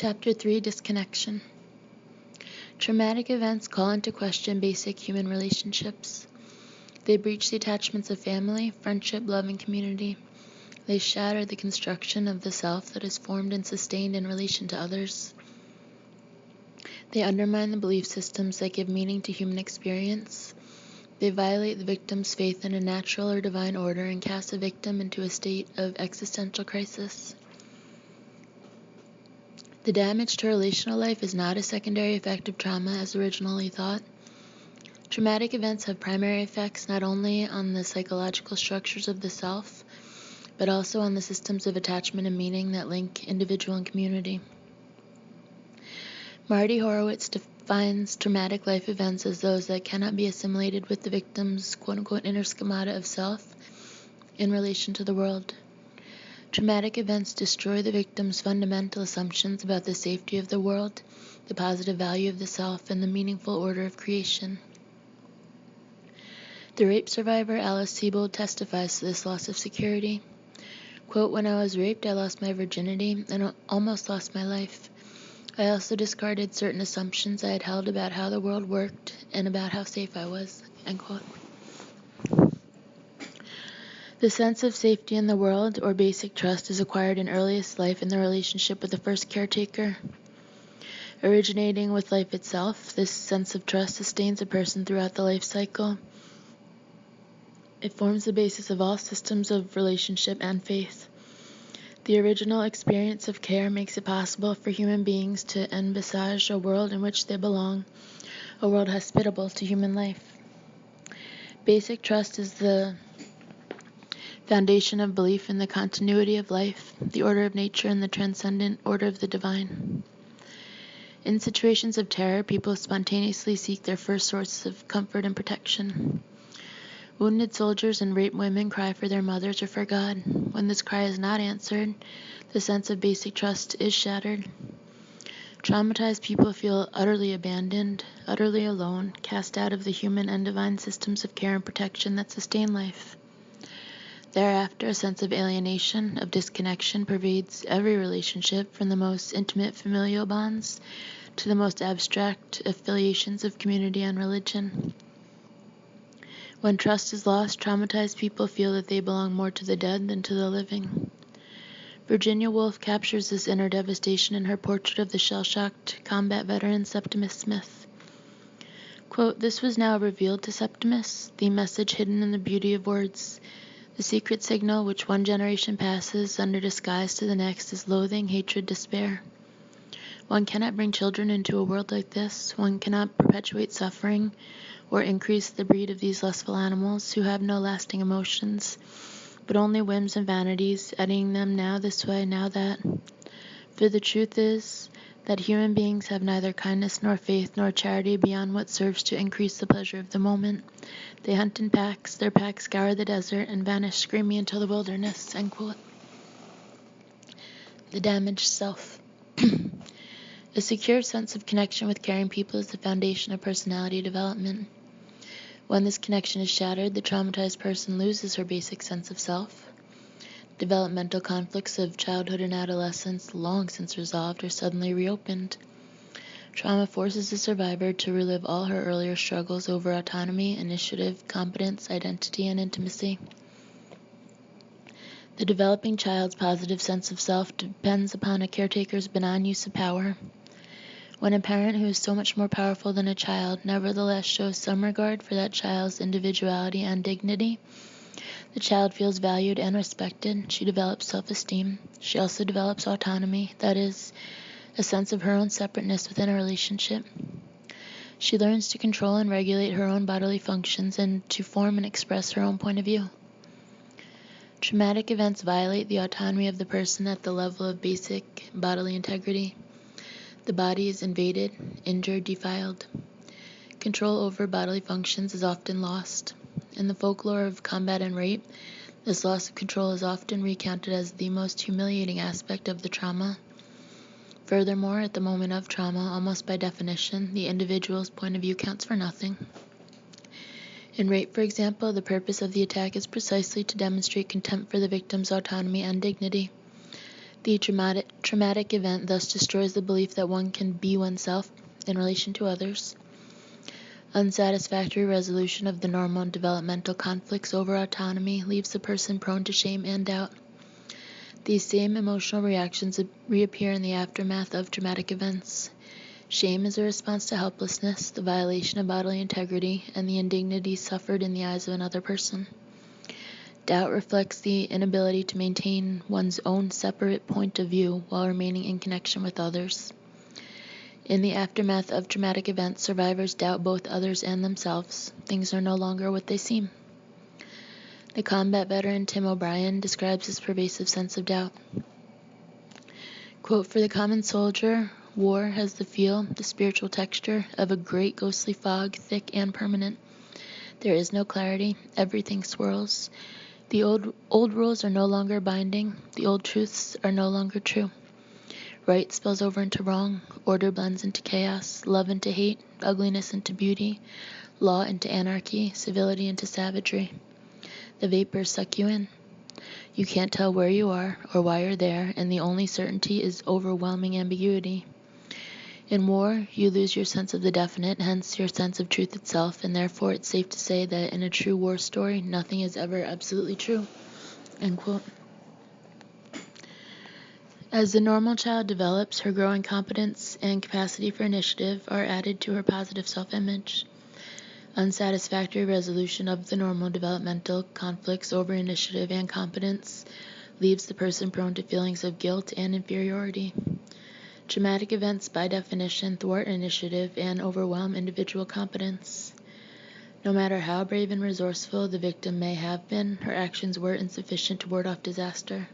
Chapter 3, Disconnection. Traumatic events call into question basic human relationships. They breach the attachments of family, friendship, love, and community. They shatter the construction of the self that is formed and sustained in relation to others. They undermine the belief systems that give meaning to human experience. They violate the victim's faith in a natural or divine order and cast the victim into a state of existential crisis. The damage to relational life is not a secondary effect of trauma as originally thought. Traumatic events have primary effects not only on the psychological structures of the self, but also on the systems of attachment and meaning that link individual and community. Marty Horowitz defines traumatic life events as those that cannot be assimilated with the victim's quote-unquote inner schemata of self in relation to the world. Traumatic events destroy the victim's fundamental assumptions about the safety of the world, the positive value of the self, and the meaningful order of creation. The rape survivor Alice Sebold testifies to this loss of security. Quote, "When I was raped, I lost my virginity and almost lost my life. I also discarded certain assumptions I had held about how the world worked and about how safe I was." End quote. The sense of safety in the world, or basic trust, is acquired in earliest life in the relationship with the first caretaker. Originating with life itself, this sense of trust sustains a person throughout the life cycle. It forms the basis of all systems of relationship and faith. The original experience of care makes it possible for human beings to envisage a world in which they belong, a world hospitable to human life. Basic trust is the foundation of belief in the continuity of life, the order of nature, and the transcendent order of the divine. In situations of terror, people spontaneously seek their first sources of comfort and protection. Wounded soldiers and raped women cry for their mothers or for God. When this cry is not answered, the sense of basic trust is shattered. Traumatized people feel utterly abandoned, utterly alone, cast out of the human and divine systems of care and protection that sustain life. Thereafter, a sense of alienation, of disconnection, pervades every relationship, from the most intimate familial bonds to the most abstract affiliations of community and religion. When trust is lost, traumatized people feel that they belong more to the dead than to the living. Virginia Woolf captures this inner devastation in her portrait of the shell-shocked combat veteran Septimus Smith. Quote, "This was now revealed to Septimus, the message hidden in the beauty of words. The secret signal which one generation passes under disguise to the next is loathing, hatred, despair. One cannot bring children into a world like this. One cannot perpetuate suffering or increase the breed of these lustful animals who have no lasting emotions, but only whims and vanities, eddying them now this way, now that. For the truth is that human beings have neither kindness nor faith nor charity beyond what serves to increase the pleasure of the moment. They hunt in packs, their packs scour the desert and vanish screaming into the wilderness." End quote. The damaged self. A secure sense of connection with caring people is the foundation of personality development. When this connection is shattered, the traumatized person loses her basic sense of self. Developmental conflicts of childhood and adolescence, long since resolved, are suddenly reopened. Trauma forces the survivor to relive all her earlier struggles over autonomy, initiative, competence, identity, and intimacy. The developing child's positive sense of self depends upon a caretaker's benign use of power. When a parent who is so much more powerful than a child nevertheless shows some regard for that child's individuality and dignity, the child feels valued and respected. She develops self-esteem. She also develops autonomy, that is, a sense of her own separateness within a relationship. She learns to control and regulate her own bodily functions and to form and express her own point of view. Traumatic events violate the autonomy of the person at the level of basic bodily integrity. The body is invaded, injured, defiled. Control over bodily functions is often lost. In the folklore of combat and rape, this loss of control is often recounted as the most humiliating aspect of the trauma. Furthermore, at the moment of trauma, almost by definition, the individual's point of view counts for nothing. In rape, for example, the purpose of the attack is precisely to demonstrate contempt for the victim's autonomy and dignity. The traumatic event thus destroys the belief that one can be oneself in relation to others. Unsatisfactory resolution of the normal developmental conflicts over autonomy leaves the person prone to shame and doubt. These same emotional reactions reappear in the aftermath of traumatic events. Shame is a response to helplessness, the violation of bodily integrity, and the indignity suffered in the eyes of another person. Doubt reflects the inability to maintain one's own separate point of view while remaining in connection with others. In the aftermath of traumatic events, survivors doubt both others and themselves. Things are no longer what they seem. The combat veteran Tim O'Brien describes this pervasive sense of doubt. Quote, "For the common soldier, war has the feel, the spiritual texture of a great ghostly fog, thick and permanent. There is no clarity. Everything swirls. The old rules are no longer binding. The old truths are no longer true. Right spills over into wrong. Order blends into chaos. Love into hate. Ugliness into beauty. Law into anarchy. Civility into savagery. The vapors suck you in. You can't tell where you are or why you're there, and the only certainty is overwhelming ambiguity. In war, you lose your sense of the definite, hence your sense of truth itself, and therefore it's safe to say that in a true war story, nothing is ever absolutely true." End quote. As the normal child develops, her growing competence and capacity for initiative are added to her positive self-image. Unsatisfactory resolution of the normal developmental conflicts over initiative and competence leaves the person prone to feelings of guilt and inferiority. Traumatic events, by definition, thwart initiative and overwhelm individual competence. No matter how brave and resourceful the victim may have been, her actions were insufficient to ward off disaster.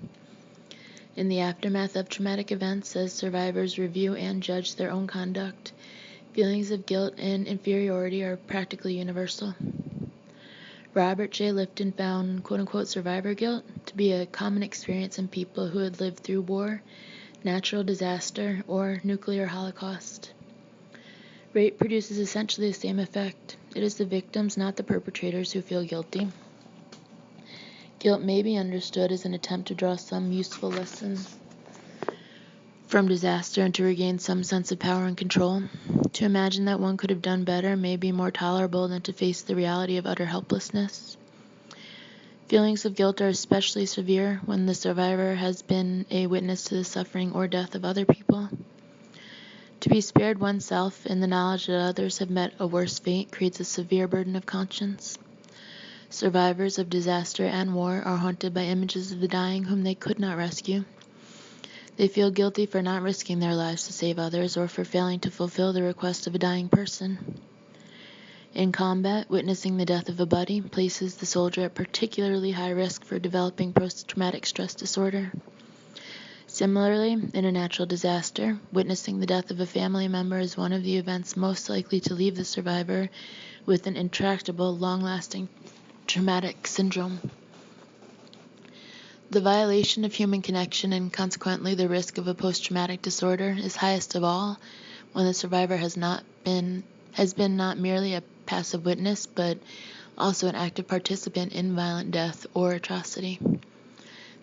In the aftermath of traumatic events, as survivors review and judge their own conduct, feelings of guilt and inferiority are practically universal. Robert J. Lifton found quote-unquote survivor guilt to be a common experience in people who had lived through war, natural disaster, or nuclear holocaust. Rape produces essentially the same effect. It is the victims, not the perpetrators, who feel guilty. Guilt may be understood as an attempt to draw some useful lesson from disaster and to regain some sense of power and control. To imagine that one could have done better may be more tolerable than to face the reality of utter helplessness. Feelings of guilt are especially severe when the survivor has been a witness to the suffering or death of other people. To be spared oneself in the knowledge that others have met a worse fate creates a severe burden of conscience. Survivors of disaster and war are haunted by images of the dying whom they could not rescue. They feel guilty for not risking their lives to save others or for failing to fulfill the request of a dying person. In combat, witnessing the death of a buddy places the soldier at particularly high risk for developing post-traumatic stress disorder. Similarly, in a natural disaster, witnessing the death of a family member is one of the events most likely to leave the survivor with an intractable, long-lasting traumatic syndrome. The violation of human connection and consequently the risk of a post-traumatic disorder is highest of all when the survivor has been not merely a passive witness, but also an active participant in violent death or atrocity.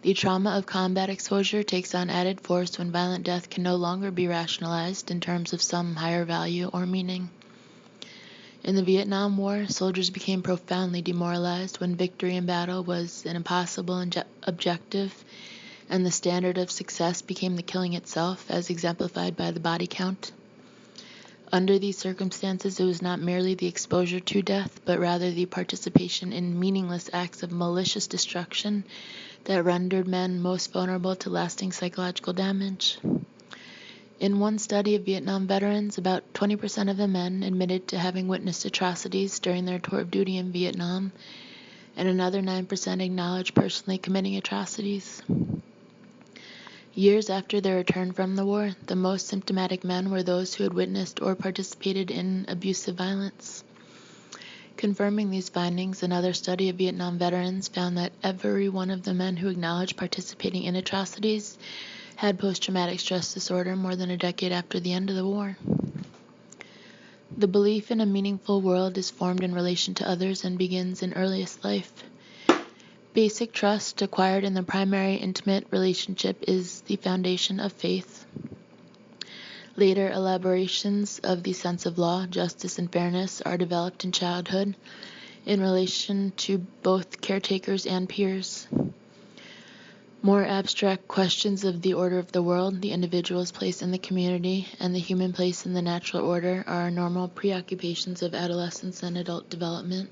The trauma of combat exposure takes on added force when violent death can no longer be rationalized in terms of some higher value or meaning. In the Vietnam War, soldiers became profoundly demoralized when victory in battle was an impossible objective, and the standard of success became the killing itself, as exemplified by the body count. Under these circumstances, it was not merely the exposure to death, but rather the participation in meaningless acts of malicious destruction that rendered men most vulnerable to lasting psychological damage. In one study of Vietnam veterans, about 20% of the men admitted to having witnessed atrocities during their tour of duty in Vietnam, and another 9% acknowledged personally committing atrocities. Years after their return from the war, the most symptomatic men were those who had witnessed or participated in abusive violence. Confirming these findings, another study of Vietnam veterans found that every one of the men who acknowledged participating in atrocities had post-traumatic stress disorder more than a decade after the end of the war. The belief in a meaningful world is formed in relation to others and begins in earliest life. Basic trust acquired in the primary intimate relationship is the foundation of faith. Later elaborations of the sense of law, justice, and fairness are developed in childhood in relation to both caretakers and peers. More abstract questions of the order of the world, the individual's place in the community, and the human place in the natural order are normal preoccupations of adolescence and adult development.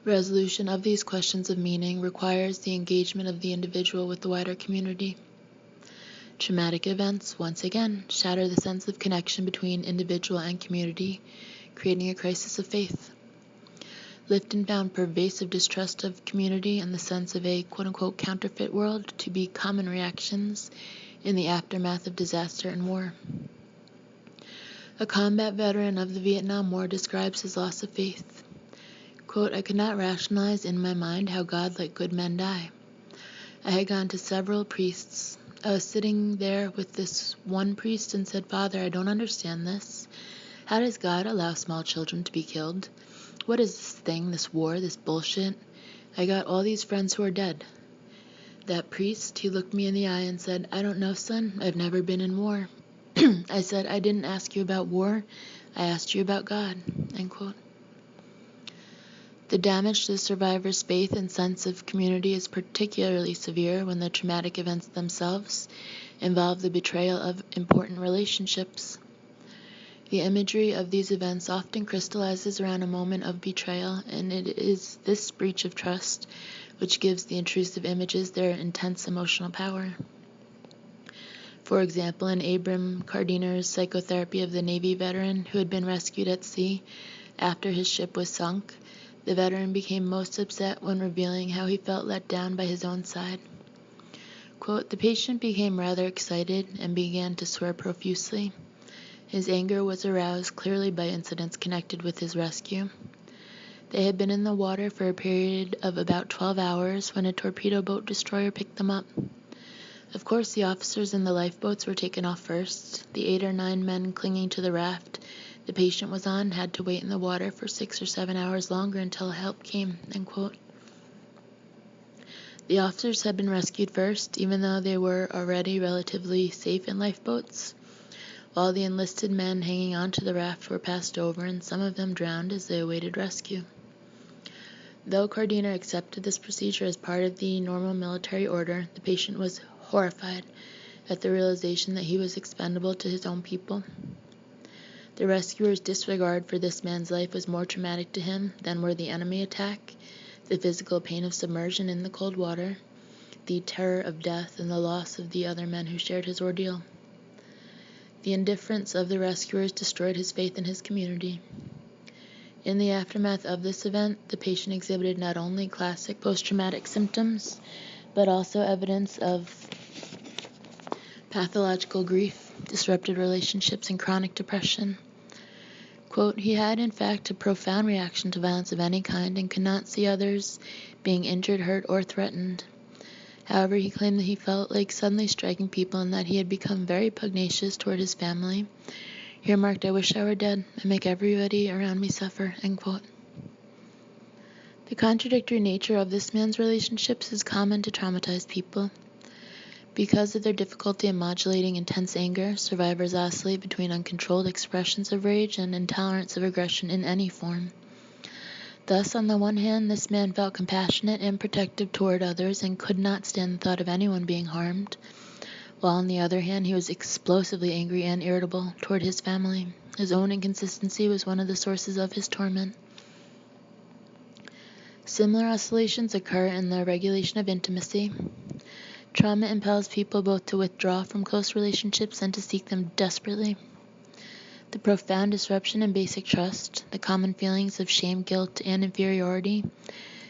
Resolution of these questions of meaning requires the engagement of the individual with the wider community. Traumatic events, once again, shatter the sense of connection between individual and community, creating a crisis of faith. Lifton found pervasive distrust of community and the sense of a quote-unquote counterfeit world to be common reactions in the aftermath of disaster and war. A combat veteran of the Vietnam War describes his loss of faith. Quote, I could not rationalize in my mind how God let good men die. I had gone to several priests. I was sitting there with this one priest and said, Father, I don't understand this. How does God allow small children to be killed? What is this thing, this war, this bullshit? I got all these friends who are dead. That priest, he looked me in the eye and said, I don't know, son. I've never been in war. I said, I didn't ask you about war. I asked you about God. End quote. The damage to the survivor's faith and sense of community is particularly severe when the traumatic events themselves involve the betrayal of important relationships. The imagery of these events often crystallizes around a moment of betrayal, and it is this breach of trust which gives the intrusive images their intense emotional power. For example, in Abram Kardiner's psychotherapy of the Navy veteran who had been rescued at sea after his ship was sunk, the veteran became most upset when revealing how he felt let down by his own side. Quote, the patient became rather excited and began to swear profusely. His anger was aroused clearly by incidents connected with his rescue. They had been in the water for a period of about 12 hours when a torpedo boat destroyer picked them up. Of course, the officers in the lifeboats were taken off first. The 8 or 9 men clinging to the raft the patient was on had to wait in the water for 6 or 7 hours longer until help came. End quote. The officers had been rescued first, even though they were already relatively safe in lifeboats, while the enlisted men hanging onto the raft were passed over, and some of them drowned as they awaited rescue. Though Kardiner accepted this procedure as part of the normal military order, the patient was horrified at the realization that he was expendable to his own people. The rescuer's disregard for this man's life was more traumatic to him than were the enemy attack, the physical pain of submersion in the cold water, the terror of death, and the loss of the other men who shared his ordeal. The indifference of the rescuers destroyed his faith in his community. In the aftermath of this event, the patient exhibited not only classic post-traumatic symptoms, but also evidence of pathological grief, disrupted relationships, and chronic depression. Quote, he had, in fact, a profound reaction to violence of any kind and could not see others being injured, hurt, or threatened. However, he claimed that he felt like suddenly striking people and that he had become very pugnacious toward his family. He remarked, I wish I were dead. I make everybody around me suffer. End quote. The contradictory nature of this man's relationships is common to traumatized people. Because of their difficulty in modulating intense anger, survivors oscillate between uncontrolled expressions of rage and intolerance of aggression in any form. Thus, on the one hand, this man felt compassionate and protective toward others and could not stand the thought of anyone being harmed, while on the other hand, he was explosively angry and irritable toward his family. His own inconsistency was one of the sources of his torment. Similar oscillations occur in the regulation of intimacy. Trauma impels people both to withdraw from close relationships and to seek them desperately. The profound disruption in basic trust, the common feelings of shame, guilt, and inferiority,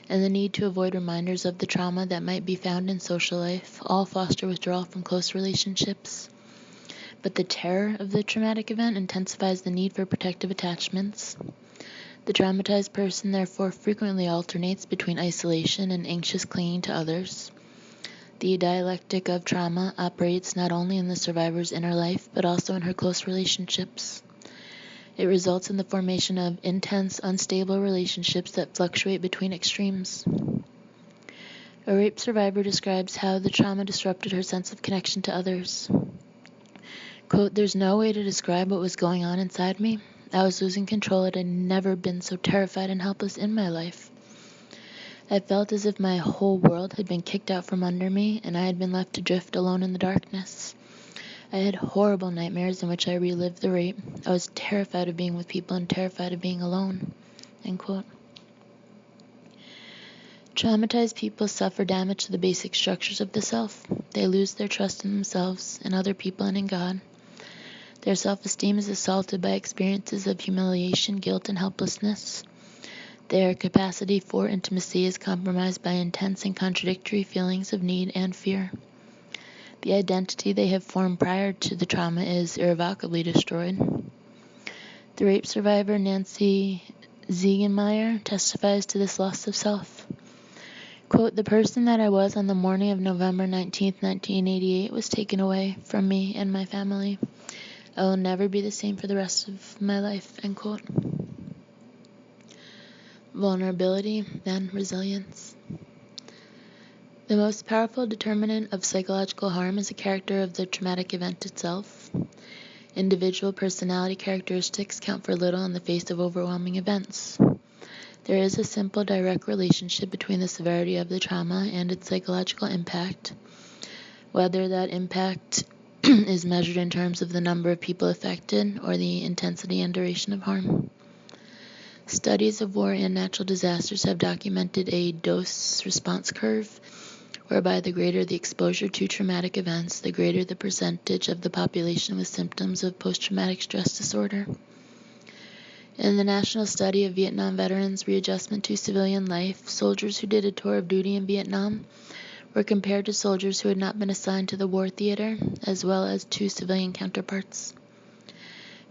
and the need to avoid reminders of the trauma that might be found in social life all foster withdrawal from close relationships. But the terror of the traumatic event intensifies the need for protective attachments. The traumatized person therefore frequently alternates between isolation and anxious clinging to others. The dialectic of trauma operates not only in the survivor's inner life, but also in her close relationships. It results in the formation of intense, unstable relationships that fluctuate between extremes. A rape survivor describes how the trauma disrupted her sense of connection to others. Quote, "There's no way to describe what was going on inside me. I was losing control and I'd never been so terrified and helpless in my life. I felt as if my whole world had been kicked out from under me and I had been left to drift alone in the darkness. I had horrible nightmares in which I relived the rape. I was terrified of being with people and terrified of being alone." End quote. Traumatized people suffer damage to the basic structures of the self. They lose their trust in themselves, in other people, and in God. Their self-esteem is assaulted by experiences of humiliation, guilt, and helplessness. Their capacity for intimacy is compromised by intense and contradictory feelings of need and fear. The identity they have formed prior to the trauma is irrevocably destroyed. The rape survivor Nancy Ziegenmeyer testifies to this loss of self. Quote, "The person that I was on the morning of November 19th, 1988 was taken away from me and my family. I will never be the same for the rest of my life." End quote. Vulnerability, then resilience. The most powerful determinant of psychological harm is the character of the traumatic event itself. Individual personality characteristics count for little in the face of overwhelming events. There is a simple, direct relationship between the severity of the trauma and its psychological impact, whether that impact is measured in terms of the number of people affected or the intensity and duration of harm. Studies of war and natural disasters have documented a dose-response curve, whereby the greater the exposure to traumatic events, the greater the percentage of the population with symptoms of post-traumatic stress disorder. In the National Study of Vietnam Veterans' Readjustment to Civilian Life, soldiers who did a tour of duty in Vietnam were compared to soldiers who had not been assigned to the war theater, as well as to civilian counterparts.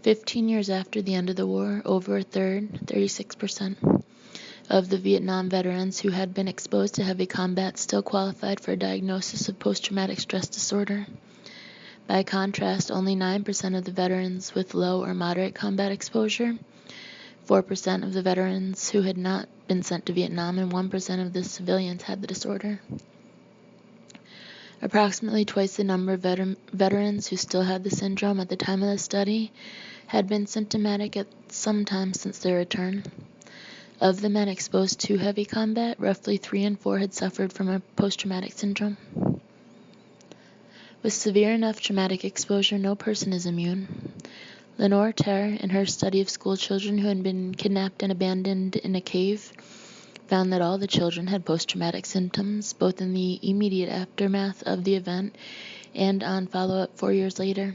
15 years after the end of the war, over a third, 36%, of the Vietnam veterans who had been exposed to heavy combat still qualified for a diagnosis of post-traumatic stress disorder. By contrast, only 9% of the veterans with low or moderate combat exposure, 4% of the veterans who had not been sent to Vietnam, and 1% of the civilians had the disorder. Approximately twice the number of veterans who still had the syndrome at the time of the study had been symptomatic at some time since their return. Of the men exposed to heavy combat, roughly 3 in 4 had suffered from a post-traumatic syndrome. With severe enough traumatic exposure, no person is immune. Lenore Terr, in her study of school children who had been kidnapped and abandoned in a cave, found that all the children had post-traumatic symptoms, both in the immediate aftermath of the event and on follow-up 4 years later.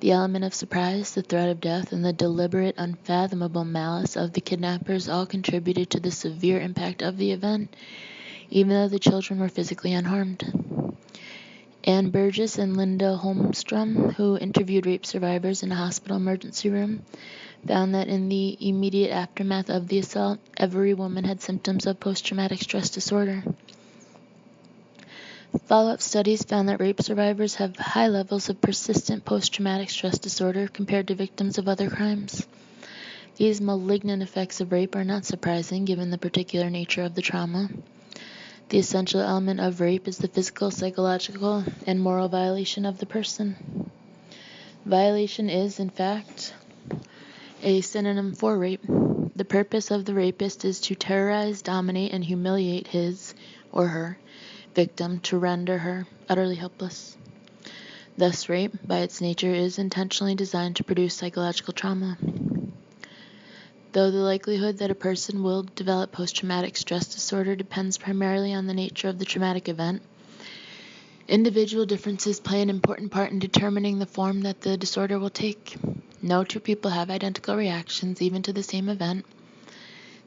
The element of surprise, the threat of death, and the deliberate, unfathomable malice of the kidnappers all contributed to the severe impact of the event, even though the children were physically unharmed. Ann Burgess and Linda Holmstrom, who interviewed rape survivors in a hospital emergency room, found that in the immediate aftermath of the assault, every woman had symptoms of post-traumatic stress disorder. Follow-up studies found that rape survivors have high levels of persistent post-traumatic stress disorder compared to victims of other crimes. These malignant effects of rape are not surprising given the particular nature of the trauma. The essential element of rape is the physical, psychological, and moral violation of the person. Violation is, in fact, a synonym for rape. The purpose of the rapist is to terrorize, dominate, and humiliate his or her victim to render her utterly helpless. Thus, rape, by its nature, is intentionally designed to produce psychological trauma. Though the likelihood that a person will develop post-traumatic stress disorder depends primarily on the nature of the traumatic event, individual differences play an important part in determining the form that the disorder will take. No two people have identical reactions, even to the same event.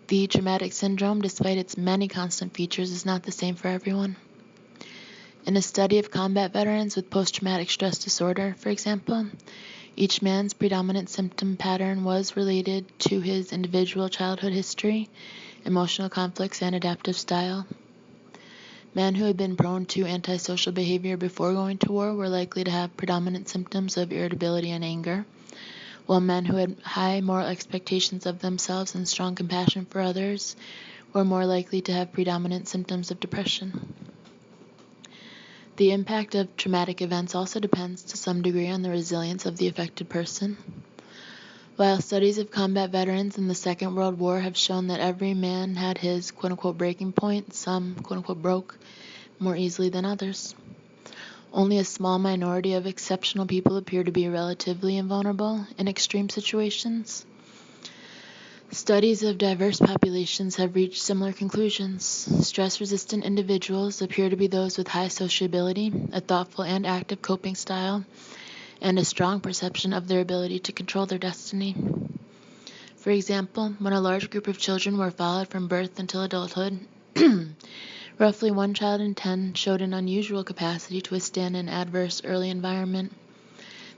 The traumatic syndrome, despite its many constant features, is not the same for everyone. In a study of combat veterans with post-traumatic stress disorder, for example, each man's predominant symptom pattern was related to his individual childhood history, emotional conflicts, and adaptive style. Men who had been prone to antisocial behavior before going to war were likely to have predominant symptoms of irritability and anger, while men who had high moral expectations of themselves and strong compassion for others or more likely to have predominant symptoms of depression. The impact of traumatic events also depends to some degree on the resilience of the affected person. While studies of combat veterans in the Second World War have shown that every man had his quote-unquote breaking point, some quote-unquote broke more easily than others. Only a small minority of exceptional people appear to be relatively invulnerable in extreme situations. Studies of diverse populations have reached similar conclusions. Stress-resistant individuals appear to be those with high sociability, a thoughtful and active coping style, and a strong perception of their ability to control their destiny. For example, when a large group of children were followed from birth until adulthood, roughly 1 child in 10 showed an unusual capacity to withstand an adverse early environment.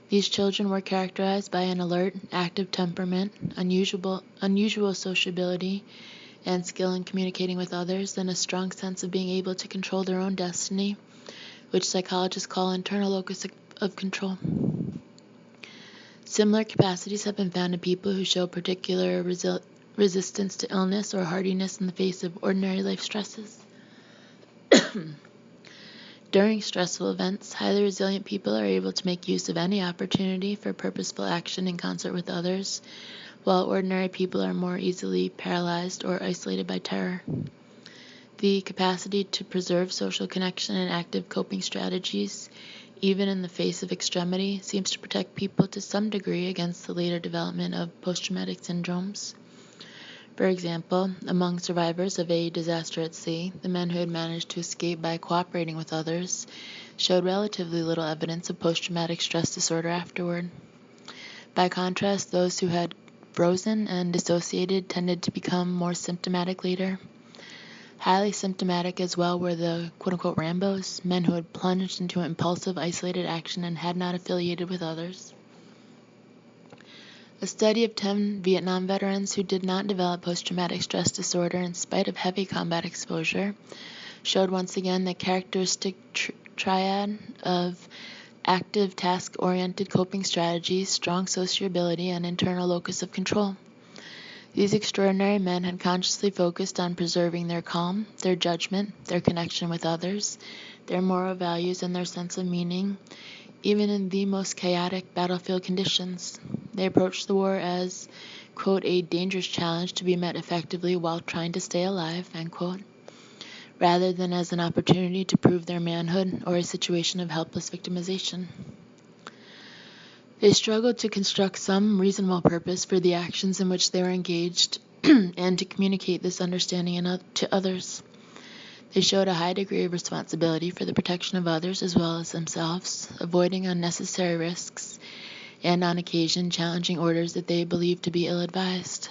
These children were characterized by an alert, active temperament, unusual sociability, and skill in communicating with others, and a strong sense of being able to control their own destiny, which psychologists call internal locus of control. Similar capacities have been found in people who show particular resistance to illness or hardiness in the face of ordinary life stresses. During stressful events, highly resilient people are able to make use of any opportunity for purposeful action in concert with others, while ordinary people are more easily paralyzed or isolated by terror. The capacity to preserve social connection and active coping strategies, even in the face of extremity, seems to protect people to some degree against the later development of post-traumatic syndromes. For example, among survivors of a disaster at sea, the men who had managed to escape by cooperating with others showed relatively little evidence of post-traumatic stress disorder afterward. By contrast, those who had frozen and dissociated tended to become more symptomatic later. Highly symptomatic as well were the quote-unquote Rambos, men who had plunged into impulsive, isolated action and had not affiliated with others. A study of 10 Vietnam veterans who did not develop post-traumatic stress disorder in spite of heavy combat exposure showed once again the characteristic triad of active, task-oriented coping strategies, strong sociability, and internal locus of control. These extraordinary men had consciously focused on preserving their calm, their judgment, their connection with others, their moral values, and their sense of meaning, even in the most chaotic battlefield conditions. They approached the war as, quote, a dangerous challenge to be met effectively while trying to stay alive, end quote, rather than as an opportunity to prove their manhood or a situation of helpless victimization. They struggled to construct some reasonable purpose for the actions in which they were engaged and to communicate this understanding to others. They showed a high degree of responsibility for the protection of others as well as themselves, avoiding unnecessary risks, and on occasion challenging orders that they believed to be ill-advised.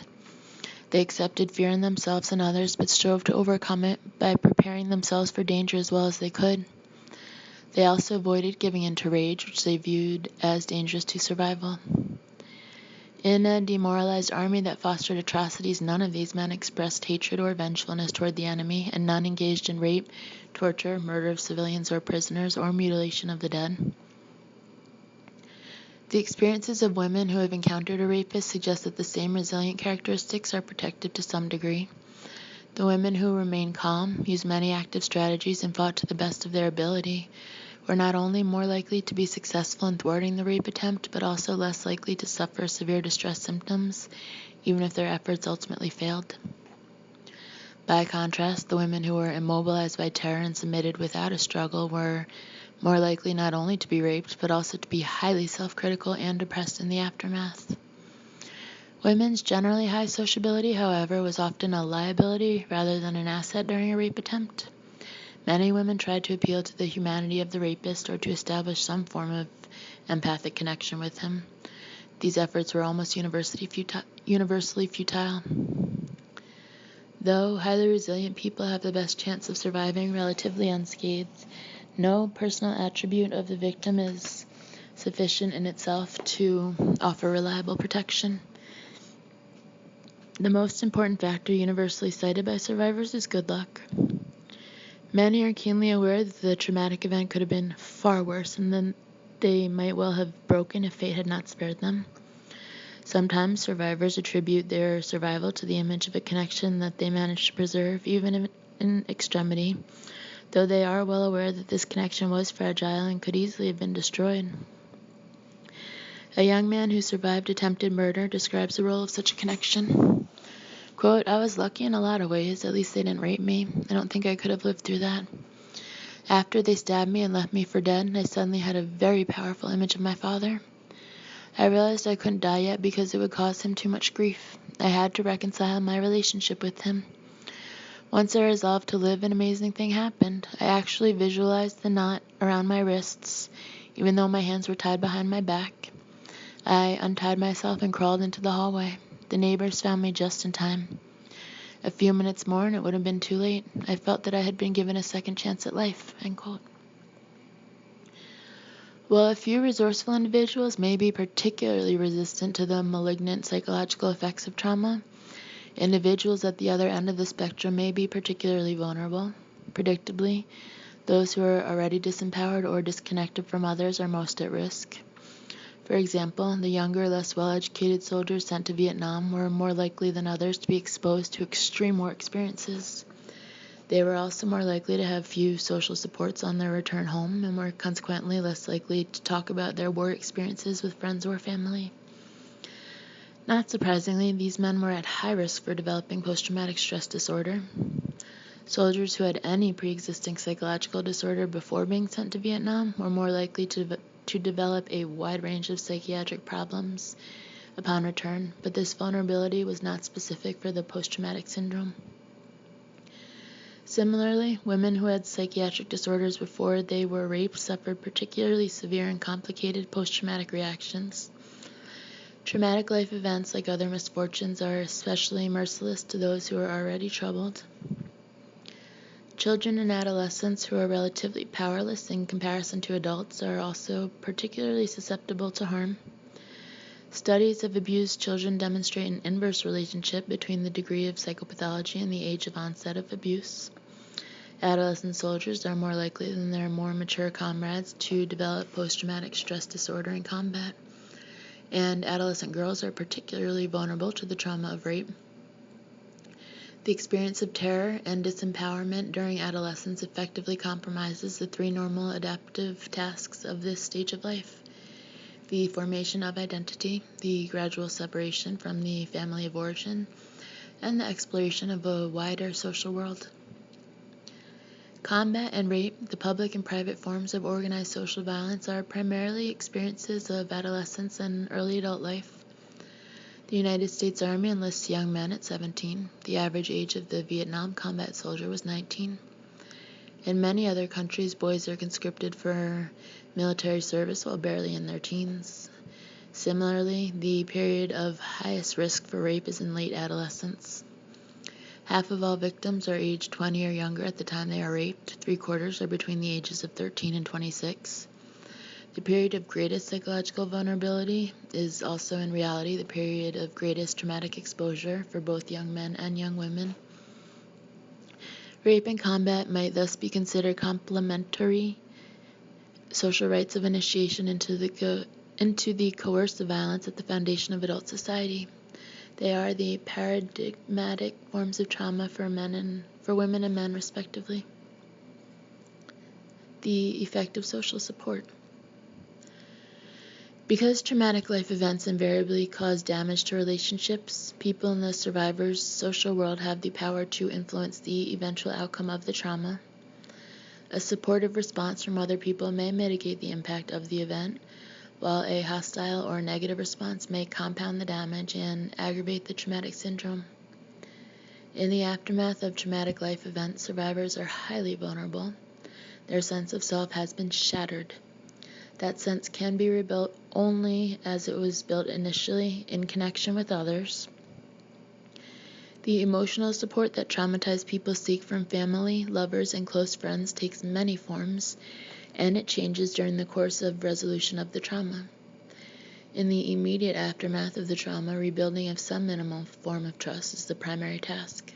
They accepted fear in themselves and others, but strove to overcome it by preparing themselves for danger as well as they could. They also avoided giving in to rage, which they viewed as dangerous to survival. In a demoralized army that fostered atrocities, none of these men expressed hatred or vengefulness toward the enemy, and none engaged in rape, torture, murder of civilians or prisoners, or mutilation of the dead. The experiences of women who have encountered a rapist suggest that the same resilient characteristics are protective to some degree. The women who remained calm, used many active strategies, and fought to the best of their ability were not only more likely to be successful in thwarting the rape attempt, but also less likely to suffer severe distress symptoms, even if their efforts ultimately failed. By contrast, the women who were immobilized by terror and submitted without a struggle were more likely not only to be raped, but also to be highly self-critical and depressed in the aftermath. Women's generally high sociability, however, was often a liability rather than an asset during a rape attempt. Many women tried to appeal to the humanity of the rapist or to establish some form of empathic connection with him. These efforts were almost universally futile. Though highly resilient people have the best chance of surviving relatively unscathed, no personal attribute of the victim is sufficient in itself to offer reliable protection. The most important factor universally cited by survivors is good luck. Many are keenly aware that the traumatic event could have been far worse and then they might well have broken if fate had not spared them. Sometimes survivors attribute their survival to the image of a connection that they managed to preserve, even in extremity, though they are well aware that this connection was fragile and could easily have been destroyed. A young man who survived attempted murder describes the role of such a connection. Quote, "I was lucky in a lot of ways. At least they didn't rape me. I don't think I could have lived through that. After they stabbed me and left me for dead, I suddenly had a very powerful image of my father. I realized I couldn't die yet because it would cause him too much grief. I had to reconcile my relationship with him. Once I resolved to live, an amazing thing happened. I actually visualized the knot around my wrists, even though my hands were tied behind my back. I untied myself and crawled into the hallway. The neighbors found me just in time. A few minutes more and it would have been too late. I felt that I had been given a second chance at life." End quote. While a few resourceful individuals may be particularly resistant to the malignant psychological effects of trauma, individuals at the other end of the spectrum may be particularly vulnerable. Predictably, those who are already disempowered or disconnected from others are most at risk. For example, the younger, less well-educated soldiers sent to Vietnam were more likely than others to be exposed to extreme war experiences. They were also more likely to have few social supports on their return home and were consequently less likely to talk about their war experiences with friends or family. Not surprisingly, these men were at high risk for developing post-traumatic stress disorder. Soldiers who had any pre-existing psychological disorder before being sent to Vietnam were more likely to develop a wide range of psychiatric problems upon return, but this vulnerability was not specific for the post-traumatic syndrome. Similarly, women who had psychiatric disorders before they were raped suffered particularly severe and complicated post-traumatic reactions. Traumatic life events, like other misfortunes, are especially merciless to those who are already troubled. Children and adolescents who are relatively powerless in comparison to adults are also particularly susceptible to harm. Studies of abused children demonstrate an inverse relationship between the degree of psychopathology and the age of onset of abuse. Adolescent soldiers are more likely than their more mature comrades to develop post-traumatic stress disorder in combat, and adolescent girls are particularly vulnerable to the trauma of rape. The experience of terror and disempowerment during adolescence effectively compromises the three normal adaptive tasks of this stage of life: the formation of identity, the gradual separation from the family of origin, and the exploration of a wider social world. Combat and rape, the public and private forms of organized social violence, are primarily experiences of adolescence and early adult life. The United States Army enlists young men at 17. The average age of the Vietnam combat soldier was 19. In many other countries, boys are conscripted for military service while barely in their teens. Similarly, the period of highest risk for rape is in late adolescence. Half of all victims are aged 20 or younger at the time they are raped. 3/4 are between the ages of 13 and 26. The period of greatest psychological vulnerability is also in reality the period of greatest traumatic exposure for both young men and young women. Rape and combat might thus be considered complementary social rites of initiation into the coercive violence at the foundation of adult society. They are the paradigmatic forms of trauma for women and men, respectively. The effect of social support. Because traumatic life events invariably cause damage to relationships, people in the survivor's social world have the power to influence the eventual outcome of the trauma. A supportive response from other people may mitigate the impact of the event, while a hostile or negative response may compound the damage and aggravate the traumatic syndrome. In the aftermath of traumatic life events, survivors are highly vulnerable. Their sense of self has been shattered. That sense can be rebuilt only as it was built initially, in connection with others. The emotional support that traumatized people seek from family, lovers, and close friends takes many forms, and it changes during the course of resolution of the trauma. In the immediate aftermath of the trauma, rebuilding of some minimal form of trust is the primary task.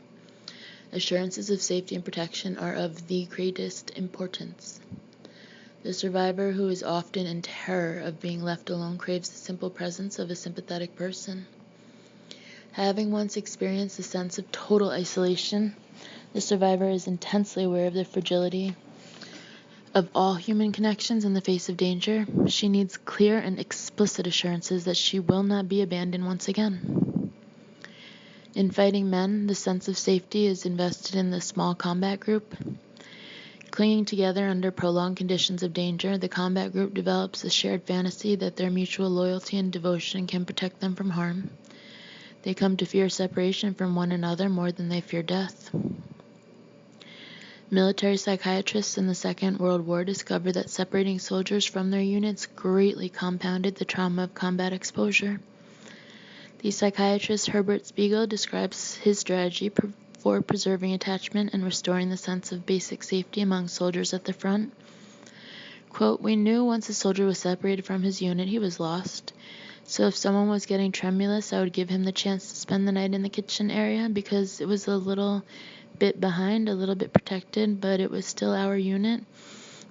Assurances of safety and protection are of the greatest importance. The survivor, who is often in terror of being left alone, craves the simple presence of a sympathetic person. Having once experienced a sense of total isolation, the survivor is intensely aware of the fragility of all human connections in the face of danger. She needs clear and explicit assurances that she will not be abandoned once again. In fighting men, the sense of safety is invested in the small combat group. Clinging together under prolonged conditions of danger, the combat group develops a shared fantasy that their mutual loyalty and devotion can protect them from harm. They come to fear separation from one another more than they fear death. Military psychiatrists in the Second World War discovered that separating soldiers from their units greatly compounded the trauma of combat exposure. The psychiatrist Herbert Spiegel describes his strategy for preserving attachment and restoring the sense of basic safety among soldiers at the front. Quote, "We knew once a soldier was separated from his unit, he was lost. So if someone was getting tremulous, I would give him the chance to spend the night in the kitchen area because it was a little bit behind, a little bit protected, but it was still our unit.